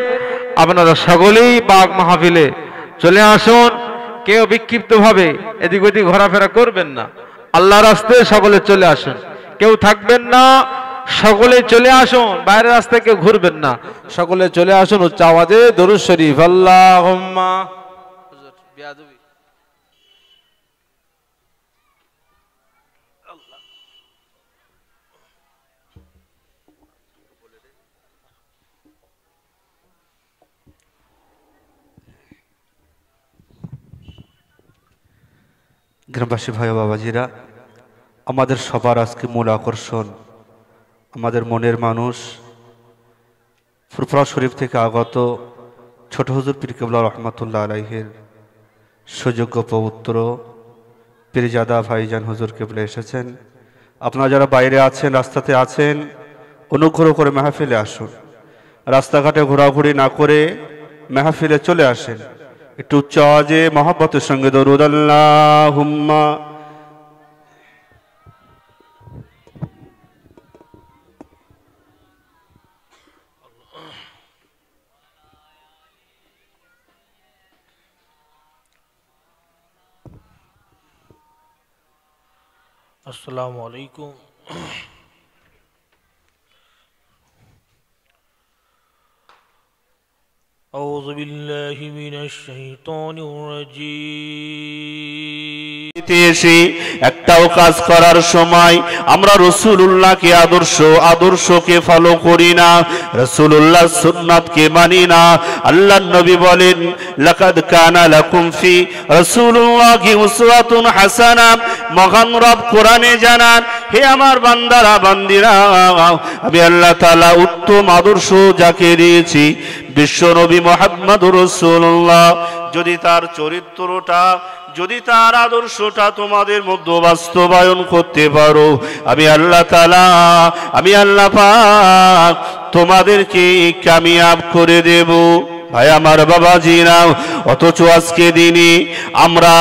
আপনারা সকলেই পাক মাহফিলে চলে আসুন। কেউ বিক্ষিপ্ত ভাবে এদিক ওদিক ঘোরাফেরা করবেন না, আল্লাহর রাস্তায় সকলে চলে আসুন, কেউ থাকবেন না, সকলে চলে আসুন, বাইরের রাস্তায় কেউ ঘুরবেন না, সকলে চলে আসুন। উচ্চ আওয়াজে দরুদ শরীফ আল্লাহুম্মা। গ্রামবাসী ভাই বাবাজিরা, আমাদের সবার আজকে মূল আকর্ষণ আমাদের মনের মানুষ ফুরফুরা শরীফ থেকে আগত ছোট হুজুর পীর কেবলা রহমাতুল্লাহ আলাইহির সুযোগ্য পৌত্র পীরজাদা ভাইজান হুজুর কেবলা এসেছেন। আপনারা যারা বাইরে আছেন, রাস্তাতে আছেন, অনুগ্রহ করে মাহফিলে আসুন, রাস্তাঘাটে ঘোরাঘুরি না করে মাহফিলে চলে আসেন। একটু উচ্চ আওয়াজে মহব্বতের সঙ্গে দরুদ আল্লাহুম্মা। আসসালামু আলাইকুম। আউযু বিল্লাহি মিনাশ শাইতানির রাজীম। এসে একটাও কাজ করার সময় আমরা রাসূলুল্লাহকে আদর্শকে ফলো করি না, রাসূলুল্লাহর সুন্নাতকে মানি না। আল্লাহর নবী বলেন, লাকাদ কানা লাকুম ফি রাসূলিল্লাহি উসওয়াতুন হাসানাহ। মহান রব কোরআনে জানান, হে আমার বান্দারা বান্দিরা, আমি আল্লাহ তাআলা উত্তম আদর্শ যাকে দিয়েছি বিশ্ব নবী মুহাম্মদুর রাসূলুল্লাহ। যদি তার চরিত্রটা, যদি তার আদর্শটা তোমাদের মধ্যে বাস্তবায়ন করতে পারো, আমি আল্লাহ তাআলা, আমি আল্লাহ পাক তোমাদেরকে কামিয়াব করে দেব। ভাই আমার বাবাজিরা, অথচ আজকে দিনে আমরা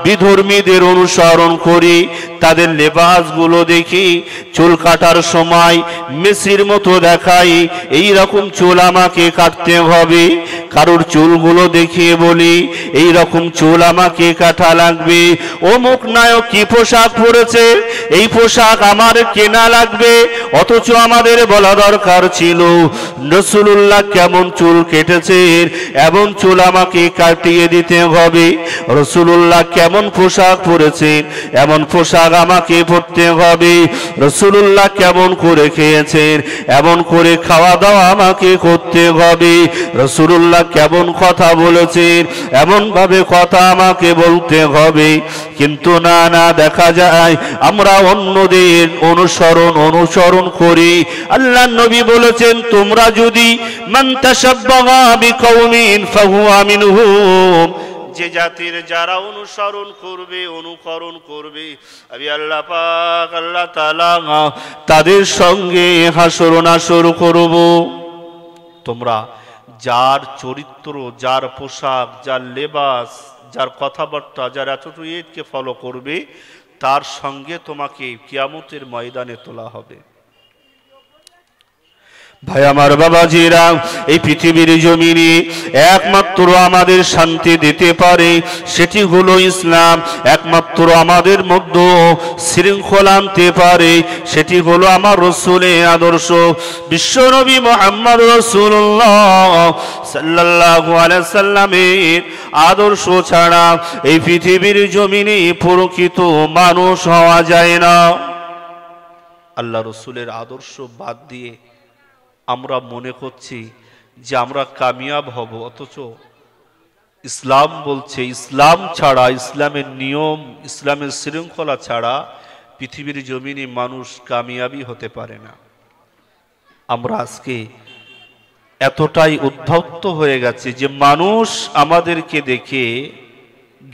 বিধর্মীদের অনুসরণ করি, তাদের লেবাসগুলো দেখি, চুল কাটার সময় মেসির মতো দেখাই, এই রকম চুল আমাকে কাটতে হবে। কারোর চুলগুলো দেখিয়ে বলি, এই রকম চুল আমাকে কাটা লাগবে। অমুক নায়ক কি পোশাক পরেছে, এই পোশাক আমার কেনা লাগবে। অথচ আমাদের বলা দরকার ছিল, রাসূলুল্লাহ কেমন চুল কেটেছেন, এমন চুল আমাকে কাটিয়ে দিতে হবে। রাসূলুল্লাহ কেমন পোশাক পরেছেন, এমন পোশাক আমাকে পরতে হবে। রাসূলুল্লাহ কেমন করে খেয়েছেন, এমন করে খাওয়া দাওয়া আমাকে করতে হবে। রাসূলুল্লাহ কেমন কথা বলেছেন, এমন ভাবে কথা আমাকে বলতে হবে। কিন্তু না, দেখা যায় আমরা অন্যদের অনুসরণ করি। আল্লাহর নবী বলেছেন, তোমরা যদি মান তাশাব্বাহা বিকওমিন ফাহুয়া মিনহুম, যে জাতির যারা অনুসরণ করবে, অনুকরণ করবে, আমি আল্লাহ পাক আল্লাহ তাআলা তাদের সঙ্গে হাসর নাসর করব। তোমরা যার চরিত্র, যার পোশাক, যার লেবাস, যার কথাবার্তা, যার অ্যাটিটিউডকে ফলো করবে, তার সঙ্গে তোমাকে কিয়ামতের ময়দানে তোলা হবে। ভাই আমার বাবাজিরা, এই পৃথিবীর জমিনে একমাত্র আমাদের শান্তি দিতে পারে সেটি হলো ইসলাম। একমাত্র আমাদের মধ্যে শৃঙ্খলা আনতে পারে সেটি হলো আমার রাসূলের আদর্শ। বিশ্বনবী মুহাম্মদ রাসূলুল্লাহ সাল্লাল্লাহু আলাইহি সাল্লামের আদর্শ ছাড়া এই পৃথিবীর জমিনে প্রকৃত মানুষ হওয়া যায় না। আল্লাহ রাসূলের আদর্শ বাদ দিয়ে আমরা মনে করছি যে আমরা কামিয়াব হব, অথচ ইসলাম বলছে ইসলাম ছাড়া, ইসলামের নিয়ম, ইসলামের শৃঙ্খলা ছাড়া পৃথিবীর জমিনে মানুষ কামিয়াবি হতে পারে না। আমরা আজকে এতটাই উদ্ধত্ত হয়ে গেছে যে মানুষ আমাদেরকে দেখে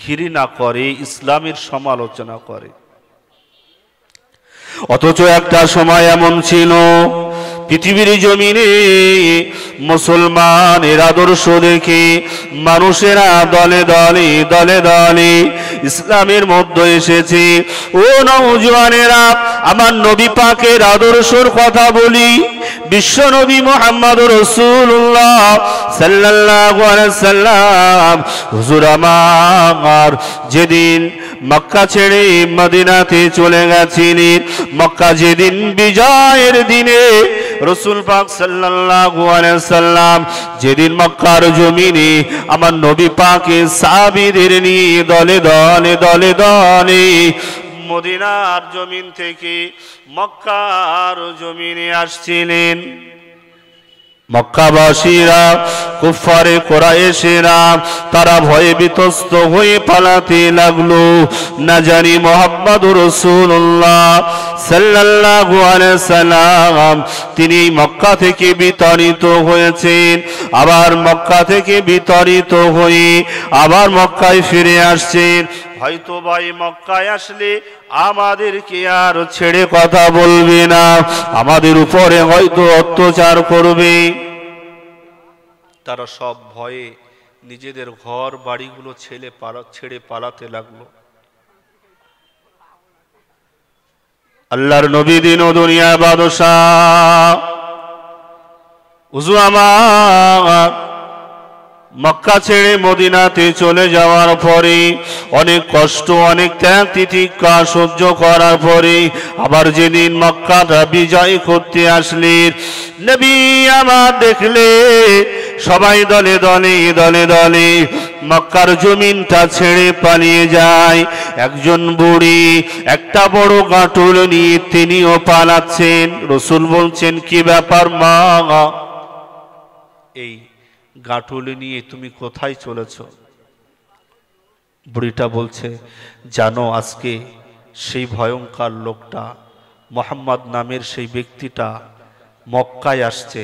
ঘৃণা করে, ইসলামের সমালোচনা করে। অথচ একটা সময় এমন ছিল পৃথিবীর জমিনে মুসলমানের আদর্শ দেখে মানুষেরা দলে দলে দলে দলে ইসলামের মধ্যে এসেছে। ও নওজওয়ানেরা, আমার নবী পাকের আদর্শের কথা বলি। বিশ্ব নবী মুহাম্মদ রাসূলুল্লাহ সাল্লাল্লাহু আলাইহি সাল্লাম হুজুর আমার যেদিন মক্কা ছেড়ে মদিনাতে চলে গেছিলেন, মক্কা যেদিন বিজয়ের দিনে রাসূল পাক সাল্লাল্লাহু আলাইহি সাল্লাম যেদিন মক্কার জমিনে আমার নবী পাকের সাহাবীদের নিয়ে দলে দলে দলে দলে মদিনার জমিন থেকে মক্কার জমিনে আসছিলেন, মক্কাবাসীরা কুফারে কুরাইশেরা তারা ভয়ে বিতস্ত হয়ে পালাতে লাগলো। না জানি মুহাম্মদুর রাসূলুল্লাহ সাল্লাল্লাহু আলাইহি সাল্লাম তিনি মক্কা থেকে বিতাড়িত হয়েছেন, আবার মক্কা থেকে বিতাড়িত হয়ে আবার মক্কায় ফিরে আসছেন। হয়তো ভাই মক্কায় আসলে আমাদেরকে আর ছেড়ে কথা বলবে না, আমাদের উপরে হয়তো অত্যাচার করবে। তারা সব ভয়ে নিজেদের ঘর বাড়িগুলো ছেড়ে পালাতে লাগলো। আল্লাহর নবী দিন ও দুনিয়া বাদশাহ হুজুর আমার মক্কা ছেড়ে মদিনাতে চলে যাওয়ার পরে অনেক কষ্ট, অনেক ত্যাগ তিতিক্ষা সহ্য করার পরে আবার যেদিন মক্কাটা বিজয় করতে আসলেন, নবী আমার দেখলে সবাই দলে দলে দলে দলে মক্কার জমিনটা ছেড়ে পালিয়ে যায়। একজন বুড়ি একটা বড় গাঁটুল নিয়ে তিনিও পালাচ্ছেন। রাসূল বলছেন, কি ব্যাপার মা, এই গাঁটুলি নিয়ে তুমি কোথায় চলেছ? বুড়িটা বলছে, জানো আজকে সেই ভয়ঙ্কর লোকটা মুহাম্মদ নামের সেই ব্যক্তিটা মক্কায় আসছে,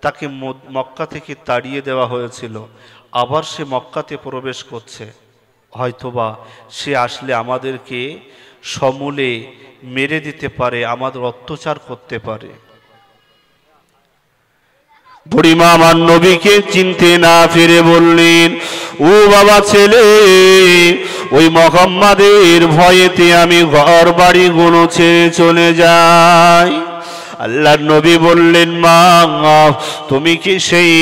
তাকে মক্কা থেকে তাড়িয়ে দেওয়া হয়েছিল, আবার সে মক্কাতে প্রবেশ করছে, হয়তোবা সে আসলে আমাদেরকে সমূলে মেরে দিতে পারে, আমাদের অত্যাচার করতে পারে। বুড়িমা আমার নবীকে চিনতে না ফিরে বললেন, ও বাবা ছেলে, ওই মুহাম্মাদের ভয়েতে আমি ঘর বাড়ি গুলো ছেড়ে চলে যাই। আল্লাহর নবী বললেন, মা তুমি কি সেই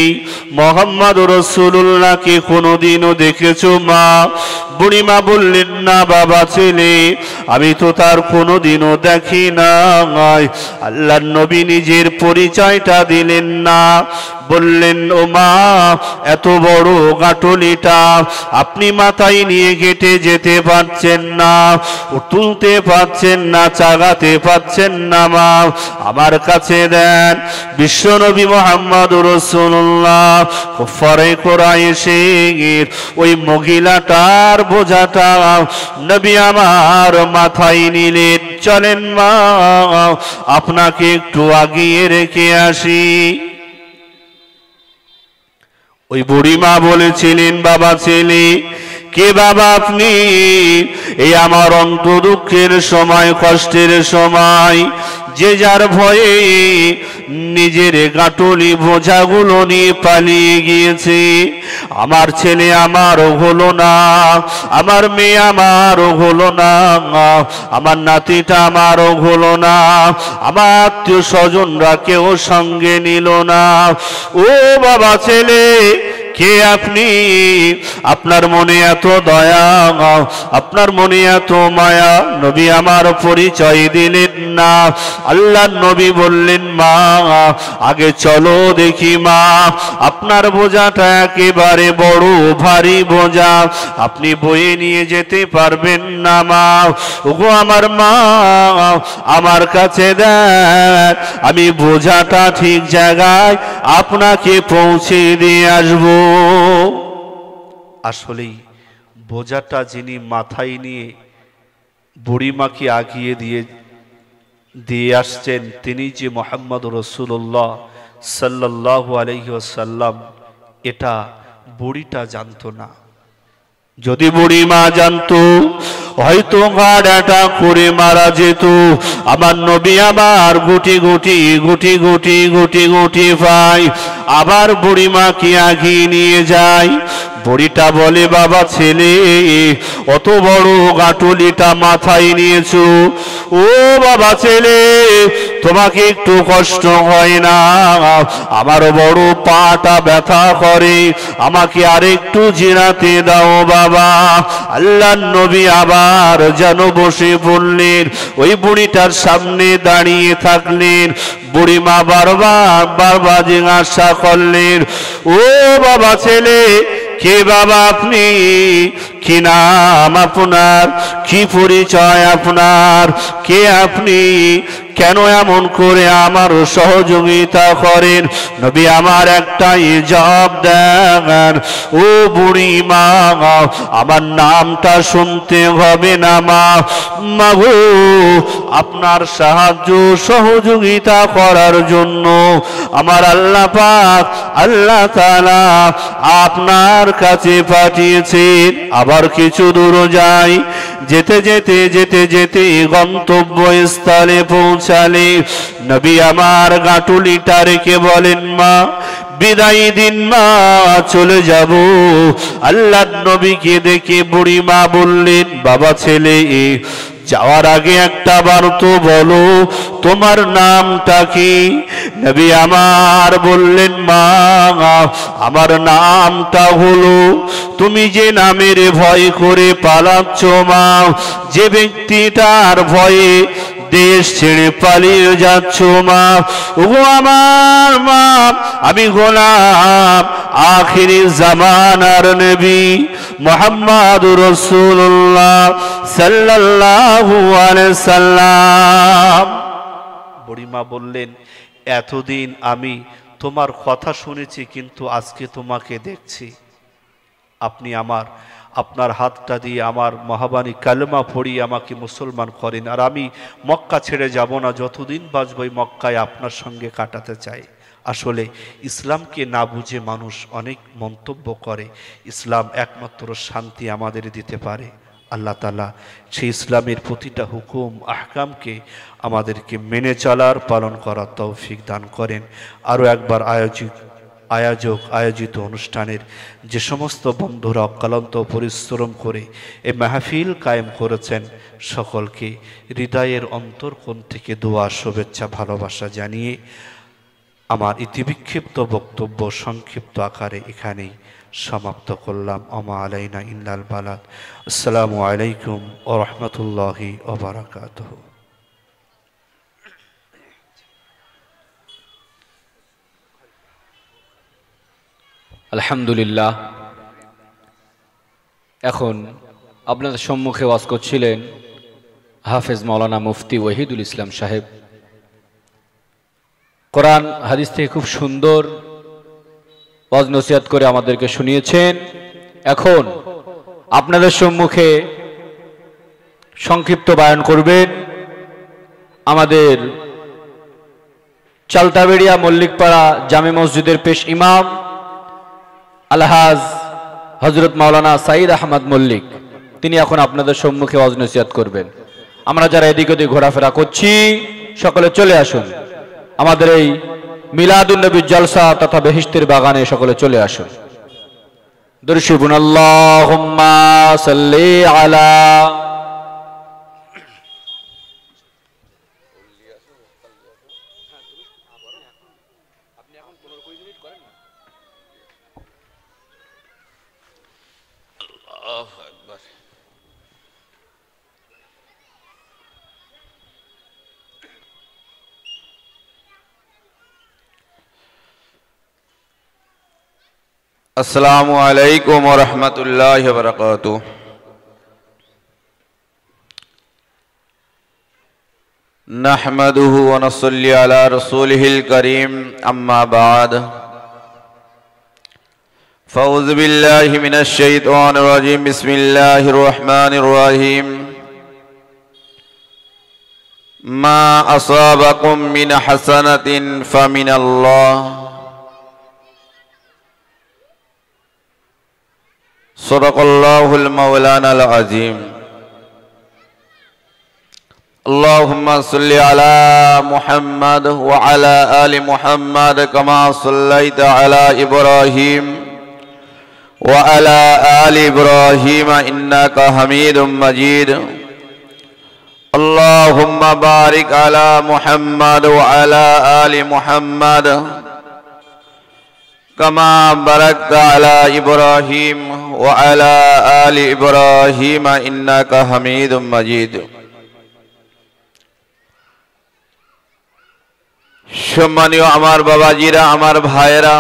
মুহাম্মদ রাসূলুল্লাহকে কোনোদিনও দেখেছো মা? বুড়িমা বললেন, না বাবা ছেলে, আমি তো তার কোনোদিনও দেখি না। আল্লাহর নবী নিজের পরিচয়টা দিলেন না, বললেন, ও মা, এত বড় গাঁটুলিটা আপনি মাথায় নিয়ে হেঁটে যেতে পারছেন না, তুলতে পারছেন না, চাগাতে পারছেন না মা, আমার কাছে দেন। বিশ্বনবী মুহাম্মদ রাসূলুল্লাহ কুফারে কুরাইশের ওই মহিলাটার বোঝাটা নবী আমার মাথায় নিলেন। চলেন মা, আপনাকে একটু আগিয়ে রেখে আসি। ওই বুড়িমা বলেছিলেন, বাবা ছেলে, কে বাবা আপনি? এই আমার অন্ত দুঃখের সময়, কষ্টের সময় যে যার ভয়ে নিজের গাঁটুলি বোঝাগুলো নিয়ে পালিয়ে গিয়েছে। আমার ছেলে আমারও হলো না, আমার মেয়ে আমারও হলো না, আমার নাতিটা আমারও হলো না, আমার আত্মীয় স্বজনরা কেউ সঙ্গে নিল না। ও বাবা ছেলে, কে আপনি? আপনার মনে এত দয়া, আপনার মনে এত মায়া, নবী আমার পরিচয় দিলেন না। আল্লাহর নবী বললেন, মা আগে চলো দেখি মা, আপনার বোঝাটা একেবারে বড় ভারী বোঝা, আপনি বয়ে নিয়ে যেতে পারবেন না মা। ওগো আমার মা, আমার কাছে দেন, আমি বোঝাটা ঠিক জায়গায় আপনাকে পৌঁছে দিয়ে আসবো। আসলেই বোঝাটা যিনি মাথায় নিয়ে বুড়িমাকে আগিয়ে দিয়ে আসছেন, তিনি যে মোহাম্মদ রসুল্লাহ সাল্লাল্লাহু আলাইহি ওয়াসাল্লাম, এটা বুড়িটা জানতো না। যদি বুড়িমা জানতো হয়তো গাড়াটা করে মারা যেত। আমার নবী আবার গুটি গুটি গুটি গুটি গুটি গুটি পায়, আবার বুড়িমাকে আগিয়ে নিয়ে যায়। বুড়িটা বলে, বাবা ছেলে, অত বড় গাঁটুলিটা মাথায় নিয়েছো, ও বাবা ছেলে, তোমাকে একটু কষ্ট হয় না? আমারও বড় পাটা ব্যথা করে, আমাকে আরেকটু জিরাতে দাও বাবা। আল্লাহর নবী আবার যেন বসে পড়লেন, ওই বুড়িটার সামনে দাঁড়িয়ে থাকলেন। বুড়িমা বারবার জিজ্ঞাসা করলেন, ও বাবা ছেলে, কে বাবা আপনি? কি নাম আপনার? কি পরিচয় আপনার? কে আপনি? কেন এমন করে আমার সহযোগিতা করেন? নবী আমার একটাই জবাব দেন, ও বুড়ি মা, আমার নামটা শুনতে হবে না মা। মাগো, আপনার সাহায্য সহযোগিতা করার জন্য আমার আল্লাহ পাক, আল্লাহ তাআলা আপনার কাছে পাঠিয়েছেন। আবার কিছু দূর যাই, যেতে যেতে যেতে যেতে গন্তব্যস্থলে পৌঁছালে নবী আমার গাঁটুলিটা রেখে বলেন, মা বিদায় দিন মা, চলে যাব। আল্লাহর নবীকে দেখে বুড়ি মা বললেন, বাবা ছেলে, যাওয়ার আগে একটা বার তো বলো তোমার নামটা কি? নবী আমার বললেন, মা আমার নামটা হলো, তুমি যে নামের ভয় করে পালাচ্ছ মা, যে ব্যক্তিটার ভয়ে দেশ ছেড়ে পালিয়ে যাচ্ছ মা, ওগো আমার মা, আমি গোলাম আখিরি জামানার নবী মুহাম্মদুর রাসূলুল্লাহ সাল্লাল্লাহু আলাইহি সাল্লাম। বুড়িমা বললেন, এতদিন আমি তোমার কথা শুনেছি, কিন্তু আজকে তোমাকে দেখছি। আপনি আপনার হাতটা দিয়ে আমার মহাবাণী কালেমা পড়িয়ে আমাকে মুসলমান করেন, আর আমি মক্কা ছেড়ে যাব না, যতদিন বাঁচব এই মক্কায় আপনার সঙ্গে কাটাতে চাই। আসলে ইসলামকে না বুঝে মানুষ অনেক মন্তব্য করে। ইসলাম একমাত্র শান্তি আমাদের দিতে পারে। আল্লাহ তাআলা সেই ইসলামের প্রতিটা হুকুম আহকামকে আমাদেরকে মেনে চলার, পালন করার তৌফিক দান করেন। আরও একবার আয়োজিত অনুষ্ঠানের যে সমস্ত বন্ধুরা অক্লান্ত পরিশ্রম করে এই মাহফিল কায়েম করেছেন, সকলকে হৃদয়ের অন্তরকোণ থেকে দোয়া, শুভেচ্ছা, ভালোবাসা জানিয়ে আমার ইতিবিক্ষিপ্ত বক্তব্য সংক্ষিপ্ত আকারে এখানেই সমাপ্ত করলাম। আমা আলাইনা ইল্লাল বালাগ। আসসালামু আলাইকুম ওয়া রাহমাতুল্লাহি ওয়া বারাকাতুহু। আলহামদুলিল্লাহ। এখন আপনাদের সম্মুখে ওয়াজ করছিলেন হাফেজ মাওলানা মুফতি ওয়াহিদুল ইসলাম সাহেব। কোরআন হাদিস থেকে খুব সুন্দর ওয়াজ নসিহত করে আমাদেরকে শুনিয়েছেন। এখন আপনাদের সম্মুখে সংক্ষিপ্ত বয়ান করবেন আমাদের চালতাবেড়িয়া মল্লিকপাড়া জামে মসজিদের পেশ ইমাম আলহাজ হযরত মাওলানা সাঈদ আহমদ মল্লিক, তিনি এখন আপনাদের সম্মুখে ওয়াজ নসিহত করবেন। আমরা যারা এদিক ওদিক ঘোরাফেরা করছি সকলে চলে আসুন, আমাদের এই মিলাদুন নবী জলসা তথা বেহেশতের বাগানে সকলে চলে আসুন। দরুদ শরীফ আল্লাহুম্মা সাল্লি আলা अस्सलामु अलैकुम व रहमतुल्लाहि व बरकातुहू। नहमदुहु व नसल्ली अला रसूलिहिल करीम, अम्मा बाद। फ़ऊज़ु बिल्लाहि मिनश शैतानिर रजीम, बिस्मिल्लाहिर रहमानिर रहीम। मा असाबकुम मिन हसनतिन फमिनल्लाह, सदक़ल्लाहुल मौलानाल अज़ीम। अल्लाहुम्मा सल्लि अला मुहम्मद व अला आलि मुहम्मद कमा सल्लैता अला इब्राहीम व अला आलि इब्राहीम इन्नका हमीदुम मजीद। अल्लाहुम्मा बारिक अला मुहम्मद व अला आलि मुहम्मद कमा बारकता अला इब्राहीम व अला आलि इब्राहीम इन्नका हमीदुम मजीद। সম্মানীয় আমার বাবাজিরা, আমার ভাইয়েরা,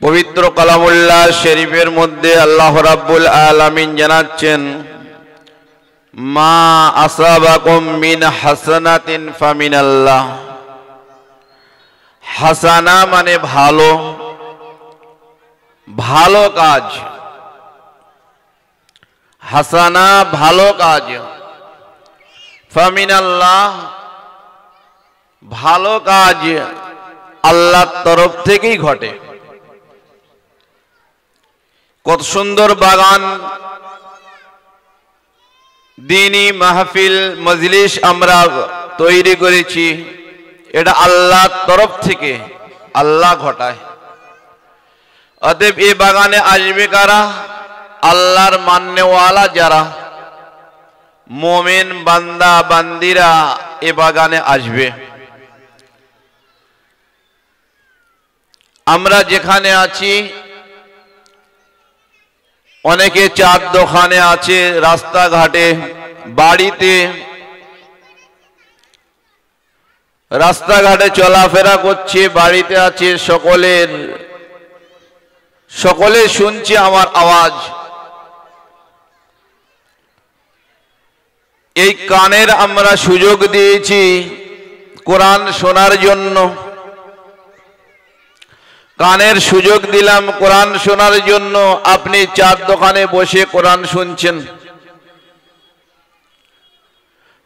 পবিত্র কালামুল্লাহ শরীফের মধ্যে আল্লাহ রাব্বুল আলামিন জানাচ্ছেন, মা আসাবাকুম মিন হাসানাতিন ফামিনাল্লাহ। হাসানা মানে ভালো, ভালো কাজ। হাসানা ভালো কাজ, ফামিনাল্লাহ ভালো কাজ আল্লাহর তরফ থেকেই ঘটে। কত সুন্দর বাগান, দ্বীনি মাহফিল মজলিস আমরা তৈরি করেছি, এটা আল্লাহর তরফ থেকে, আল্লাহ ঘটায়। অতএব এই বাগানে আসবে কারা? আল্লাহর মান্যওয়ালা যারা, মোমেন বান্দা বান্দিরা এ বাগানে আসবে। আমরা যেখানে আছি, অনেকে চার দোকানে আছে, রাস্তাঘাটে, বাড়িতে, রাস্তাঘাটে চলাফেরা করছে, বাড়িতে আছে, সকলে শুনছে আমার আওয়াজ। এই কানের আমরা সুযোগ দিয়েছি কোরআন শোনার জন্য, কানের সুযোগ দিলাম কোরআন শোনার জন্য। আপনি চার দোকানে বসে কোরআন শুনছেন,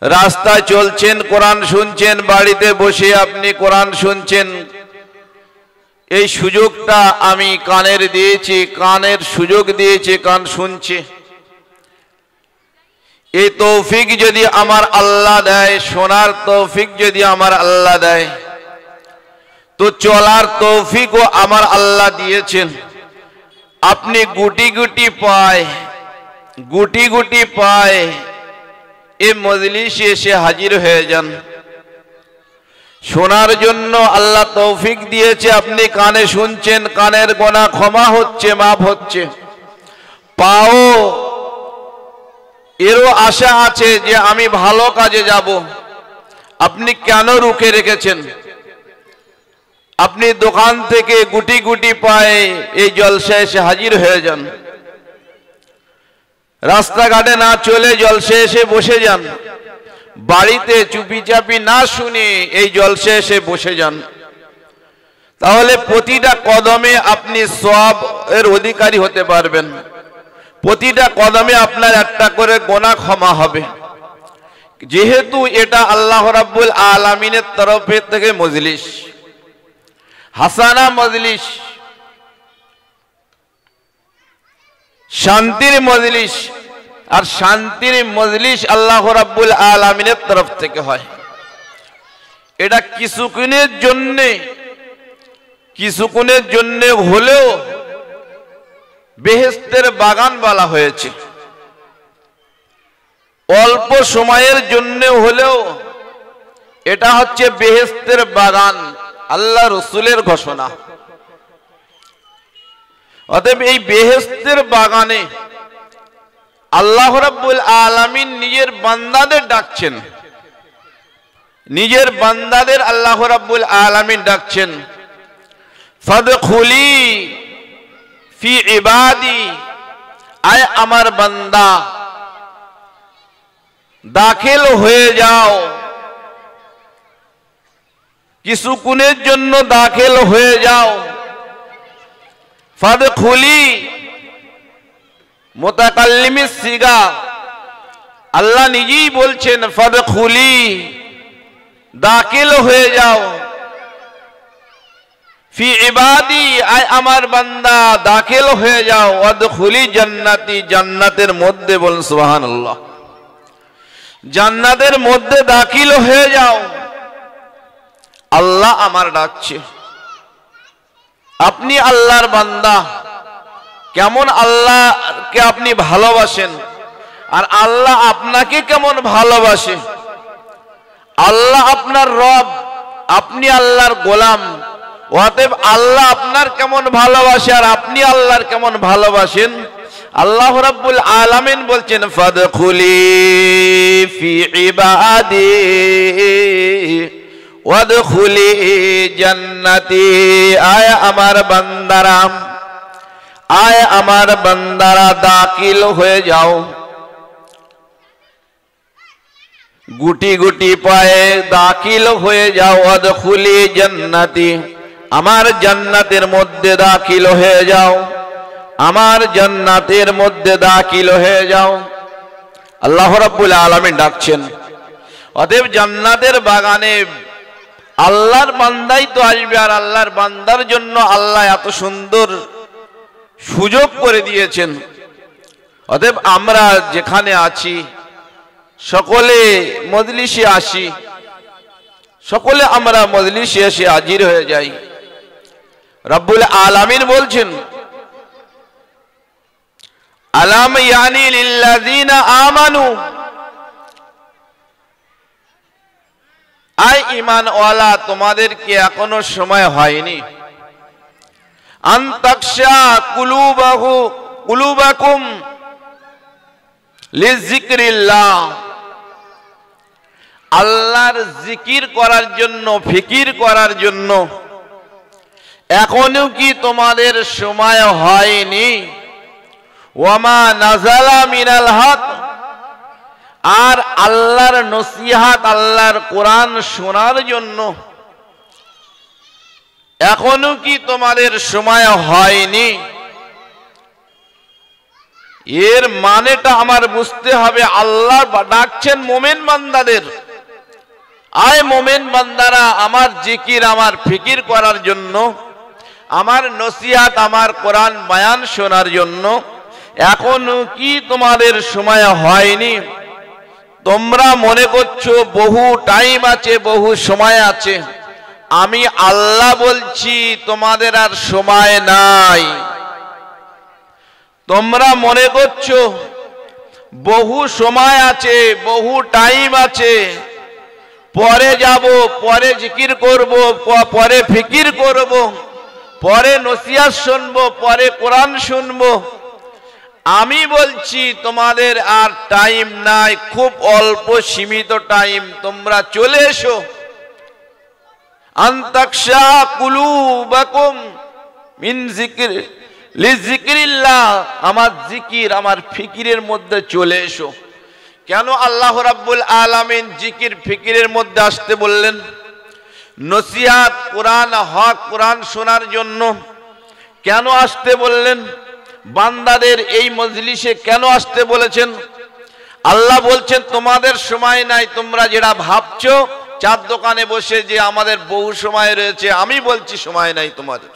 রাস্তায় চলছেন কোরআন শুনছেন, বাড়িতে বসে আপনি কোরআন শুনছেন। এই সুযোগটা আমি কানের দিয়েছি, কানের সুযোগ দিয়েছি, কান শুনছে। এই তৌফিক যদি আমার আল্লাহ দেয়, শোনার তৌফিক যদি আমার আল্লাহ দেয়, তো চলার তৌফিকও আমার আল্লাহ দিয়েছেন। আপনি গুটি গুটি পায় এই মজলিসে এসে হাজির হয়ে যান। শোনার জন্য আল্লাহ তৌফিক দিয়েছে, আপনি কানে শুনছেন, কানের গোনা ক্ষমা হচ্ছে, মাফ হচ্ছে। পাও এরও আশা আছে যে আমি ভালো কাজে যাব। আপনি কেন রুখে রেখেছেন? আপনি দোকান থেকে গুটি গুটি পায়ে এই জলসায় এসে হাজির হয়ে যান। রাস্তাঘাটে না চলে জলসায় এসে বসে যান। বাড়িতে চুপিচাপি না শুনে এই জলসায় এসে বসে যান। তাহলে প্রতিটা কদমে আপনি সওয়াব এর অধিকারী হতে পারবেন। প্রতিটা কদমে আপনার একটা করে গোনা ক্ষমা হবে। যেহেতু এটা আল্লাহ রাব্বুল আলামিনের তরফ থেকে মজলিস, হাসানা মজলিস, শান্তির মজলিস, আর শান্তির মজলিস আল্লাহ রাব্বুল আলামিনের তরফ থেকে হয়। এটা কিছুক্ষণের জন্য হলেও বেহেশতের বাগান বলা হয়েছে। অল্প সময়ের জন্য হলেও এটা হচ্ছে বেহেশতের বাগান, আল্লাহ রসুলের ঘোষণা। অতএব এই বেহেশতের বাগানে আল্লাহ রাব্বুল আলামিন নিজের বান্দাদের ডাকছেন, নিজের বান্দাদের আল্লাহ রাব্বুল আলামিন ডাকছেন, ফাদখুলি ফি ইবাদি, আয় আমার বান্দা দাখিল হয়ে যাও, কিছুক্ষণের জন্য দাখিল হয়ে যাও। ফাদখুলি মুতাকাল্লিমিস সিগা, আল্লাহ নিজেই বলছেন ফাদখুলি, দাখিল হয়ে যাও। ফি ইবাদি, আয় আমার বান্দা দাখিল হয়ে যাও। ওয়াদখুলি জান্নাতি, জান্নাতের মধ্যে, বলুন সুবহানাল্লাহ, জান্নাতের মধ্যে দাখিল হয়ে যাও। আল্লাহ আমার ডাকছে। আপনি আল্লাহর বান্দা, কেমন আল্লাহকে আপনি ভালোবাসেন আর আল্লাহ আপনাকে কেমন ভালোবাসে। আল্লাহ আপনার রব, আপনি আল্লাহর গোলাম। অতএব আল্লাহ আপনার কেমন ভালোবাসে আর আপনি আল্লাহর কেমন ভালোবাসেন। আল্লাহ রাব্বুল আলামিন বলছেন ফাদখুলি ফি ইবাদি ওয়াদখুলি জান্নাতি, আয় আমার বান্দারা, আয় আমার বান্দারা দাখিল হয়ে যাও। গুটি গুটি পায়ে দাখিল হয়ে যাও। ওয়াদখুলি জান্নাতি, আমার জান্নাতের মধ্যে দাখিল হয়ে যাও, আমার জান্নাতের মধ্যে দাখিল হয়ে যাও। আল্লাহ রাব্বুল আলামিন ডাকছেন। অতএব জান্নাতের বাগানে আল্লাহর বান্দাই তো আসবে, আর আল্লাহর বান্দার জন্য আল্লাহ এত সুন্দর সুযোগ করে দিয়েছেন। অতএব আমরা যেখানে আছি সকলে মজলিসে আসি, সকলে আমরা মজলিসে এসে হাজির হয়ে যাই। রব্বুল আলামিন বলছেন আলাম ইয়ানি লিল্লাযিনা আমানু, আই ঈমানওয়ালা, তোমাদের কি এখনো সময় হয়নি আন তাকশা কুলুবাকুম লিযিকরিল্লাহ, আল্লাহর জিকির করার জন্য, ফিকির করার জন্য এখনো কি তোমাদের সময় হয়নি। ওয়ামা নাযালা মিনাল হক, আর আল্লাহর নসিহত, আল্লাহর কোরআন শোনার জন্য এখনো কি তোমাদের সময় হয়নি। এর মানেটা আমার বুঝতে হবে, আল্লাহ ডাকছেন মোমেন বান্দাদের, আয় মোমেন বান্দারা আমার জিকির, আমার ফিকির করার জন্য, আমার নসিহত, আমার কোরআন বয়ান শোনার জন্য এখনো কি তোমাদের সময় হয়নি। তোমরা মনে করছো বহু টাইম আছে, বহু সময় আছে। আমি আল্লাহ বলছি তোমাদের আর সময় নাই। তোমরা মনে করছো বহু সময় আছে, বহু টাইম আছে, পরে যাব, পরে জিকির করব, পরে ফিকির করব, পরে নসিহত শুনবো, পরে কোরআন শুনবো। আমি বলছি তোমাদের আর টাইম নাই, খুব অল্প সীমিত টাইম। তোমরা চলে এসো। আনতাকশা কুলুবাকুম মিন যিকর লিযিকরিল্লাহ, আমার জিকির, আমার ফিকিরের মধ্যে চলে এসো। কেন আল্লাহ রাব্বুল আলামিন জিকির ফিকিরের মধ্যে আসতে বললেন? নসিহত, কোরআন, হক কোরআন শোনার জন্য কেন আসতে বললেন? বান্দাদের এই মজলিসে কেন আসতে বলেছেন? আল্লাহ বলছেন তোমাদের সময় নাই। তোমরা যেটা ভাবছো চার দোকানে বসে যে আমাদের বহু সময় রয়েছে, আমি বলছি সময় নাই তোমাদের।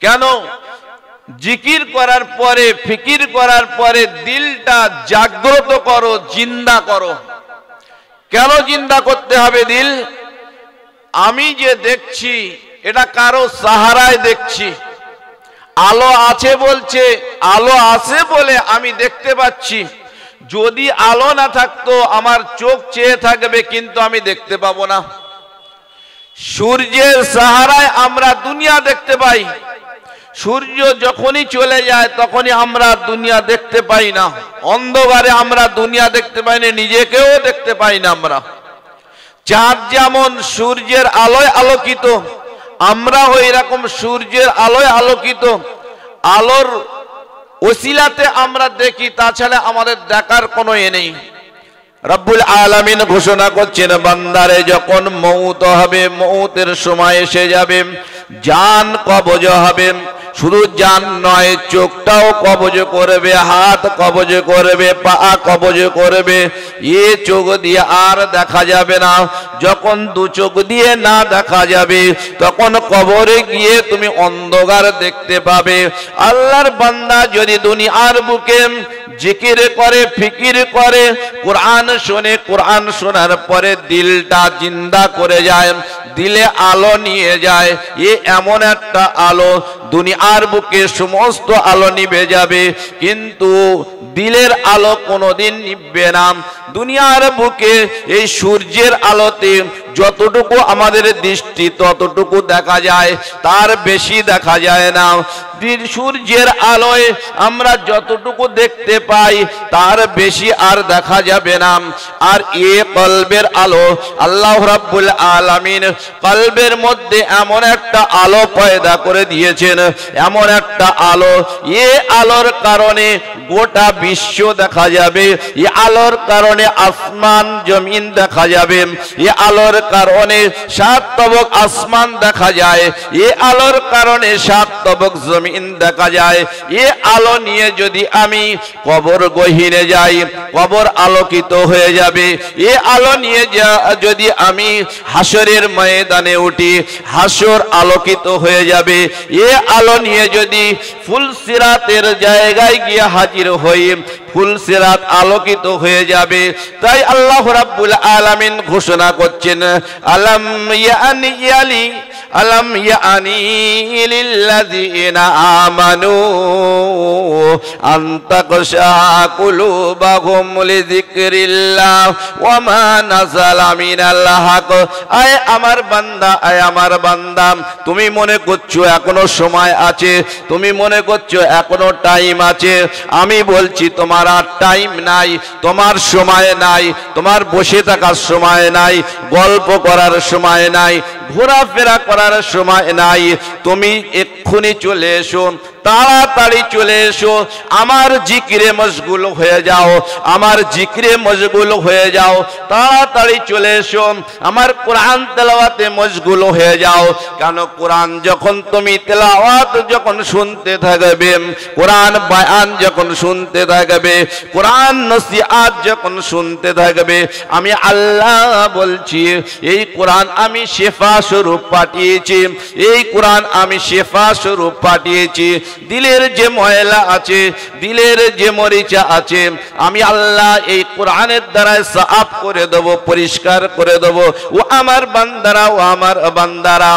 কেন? জিকির করার পরে, ফিকির করার পরে দিলটা জাগ্রত করো, জিন্দা করো। কেন জিন্দা করতে হবে দিল? আমি যে দেখছি এটা কারো সাহারায় দেখছি। আলো আছে বলছে, আলো আছে বলে আমি দেখতে পাচ্ছি। যদি আলো না থাকতো আমার চোখ চেয়ে থাকবে, কিন্তু আমি দেখতে পাবো না। সূর্যের সাহারায় আমরা দুনিয়া দেখতে পাই। সূর্য যখনই চলে যায় তখনই আমরা দুনিয়া দেখতে পাই না। অন্ধকারে আমরা দুনিয়া দেখতে পাই না, নিজেকেও দেখতে পাই না আমরা। চাঁদ যেমন সূর্যের আলোয় আলোকিত, আমরা ওই রকম সূর্যের আলোয় আলোকিত। আলোর ওসিলাতে আমরা দেখি, তাছাড়া আমাদের দেখার কোনো নেই। রব্বুল আলামিন ঘোষণা করছেন, বান্দারে যখন মউত হবে, মউতের সময় এসে যাবে, জান কবজ হবে। শুধু জান নয়, চোখটাও কবজ করবে, হাত কবজ করবে, পা কবজ করবে। এ চোখ দিয়ে আর দেখা যাবে না। যখন দু চোখ দিয়ে না দেখা যাবে, তখন কবরে গিয়ে তুমি অন্ধকার দেখতে পাবে। আল্লাহর বান্দা যদি দুনিয়ার বুকে জিকির করে, ফিকির করে, কোরআন শোনে, কোরআন শোনার পরে দিলটা জিন্দা করে যায়, দিলে আলো নিয়ে যায়। এ এমন একটা আলো, দুনিয়ার বুকে সমস্ত আলো নিভে যাবে, কিন্তু দিলের আলো কোনোদিন নিভবে না। দুনিয়ার বুকে এই সূর্যের আলোতে যতটুকু আমাদের দৃষ্টি ততটুকু দেখা যায়, তার বেশি দেখা যায় না। সূর্যের আলোয় আমরা যতটুকু দেখতে পাই তার বেশি আর দেখা যাবে না। আর এ কলবের আলো, আল্লাহ রাব্বুল আলামিন কলবের মধ্যে এমন একটা আলো পয়দা করে দিয়েছেন, এমন একটা আলো, এ আলোর কারণে গোটা বিশ্ব দেখা যাবে। এ আলোর কারণে আসমান জমিন দেখা যাবে। এ আলোর কারণে সাত তবক আসমান দেখা যায়। এ আলোর কারণে সাত তবক জমিন দেখা যায়। এ আলো নিয়ে যদি আমি কবর গহীনে যাই, কবর আলোকিত হয়ে যাবে। এ আলো নিয়ে যদি আমি হাসরের ময়দানে উঠি, হাসর আলোকিত হয়ে যাবে। এ আলো নিয়ে যদি ফুলসিরাতের জায়গায় গিয়ে হাজির হই, ফুলসিরাত আলোকিত হয়ে যাবে। তাই আল্লাহ রাব্বুল আলামিন ঘোষণা করছেন, আলাম ইয়ানি ইয়ালি আলাম ইয়ানি লিল্লাযিনা আমানু আন তাকশা কুলুবাহুম লিযিকরিল্লাহ ওয়া মা নাযালা মিনাল হক। আয় আমার বান্দা, আয় আমার বান্দা, তুমি মনে করছো এখনো সময় আছে, তুমি মনে করছো এখনো টাইম আছে। আমি বলছি তোমার আর টাইম নাই, তোমার সময় নাই, তোমার বসে থাকার সময় নাই, গল্প করার সময় নাই, ঘোরাফেরা করার সময় নাই। তুমি এক্ষুনি চলে এসো, তাড়াতাড়ি চলে এসো, আমার জিকিরে মশগুল হয়ে যাও, আমার জিকিরে মশগুল হয়ে যাও। তাড়াতাড়ি চলে এসো, আমার কোরআন তেলাওয়াতে মশগুল হয়ে যাও। কেন? কোরআন যখন তুমি তেলাওয়াত যখন শুনতে থাকবে, কোরআন বয়ান যখন শুনতে থাকবে, কোরআন নসিহত যখন শুনতে থাকবে, আমি আল্লাহ বলছি এই কোরআন আমি শিফা স্বরূপ পাঠিয়েছি, এই কোরআন আমি শিফা স্বরূপ পাঠিয়েছি। দিলের যে ময়লা আছে, দিলের যে মরিচা আছে, আমি আল্লাহ এই কোরআনের দ্বারা সাফ করে দেব, পরিষ্কার করে দেব। ও আমার বান্দারা, ও আমার বান্দারা,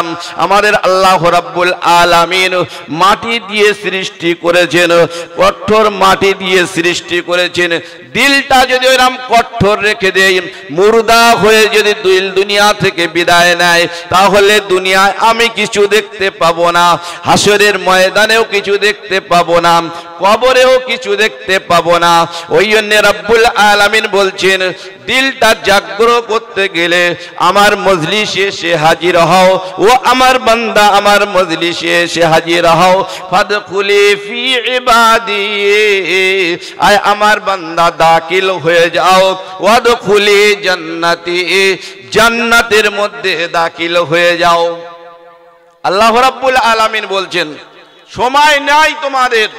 আমাদের আল্লাহ রাব্বুল আলামিন মাটি দিয়ে সৃষ্টি করেছেন, কঠোর মাটি দিয়ে সৃষ্টি করেছেন। দিলটা যদি ওইরকম কঠোর রেখে দেয়, মুর্দা হয়ে যদি দিল দুনিয়া থেকে বিদায় নেয়, তাহলে দুনিয়ায় আমি কিছু দেখতে পাবো না, হাসরের ময়দানেও কিছু দেখতে পাবো না, কবরেও কিছু দেখতে পাবো না। ওই জন্য রব্বুল আলামিন বলছেন, দিলটা জাগ্রত করতে গেলে আমার মজলিসে এসে হাজির হও। ও আমার বান্দা, আমার মজলিসে এসে হাজির হও। ফাদখুলি ফি ইবাদি, আয় আমার বান্দা দাখিল হয়ে যাও। ওয়াদখুলি জান্নাতি, জান্নাতের মধ্যে দাখিল হয়ে যাও। আল্লাহ রাব্বুল আলামিন বলছেন, সময় নাই তোমাদের,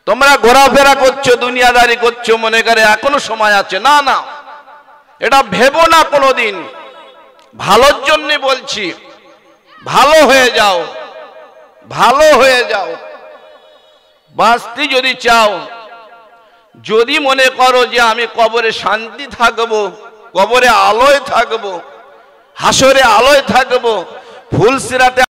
তোমরা ঘোরাফেরা করছো, দুনিয়াদারি করছো, মনে করে এখনো সময় আছে। না না, এটা ভেবো না কোনোদিন। ভালোর জন্য বলছি, ভালো হয়ে যাও, ভালো হয়ে যাও। বাঁচতে যদি চাও, যদি মনে করো যে আমি কবরে শান্তি থাকবো, কবরে আলোয় থাকবো, হাসরে আলোয় থাকবো, ফুলসিরাতে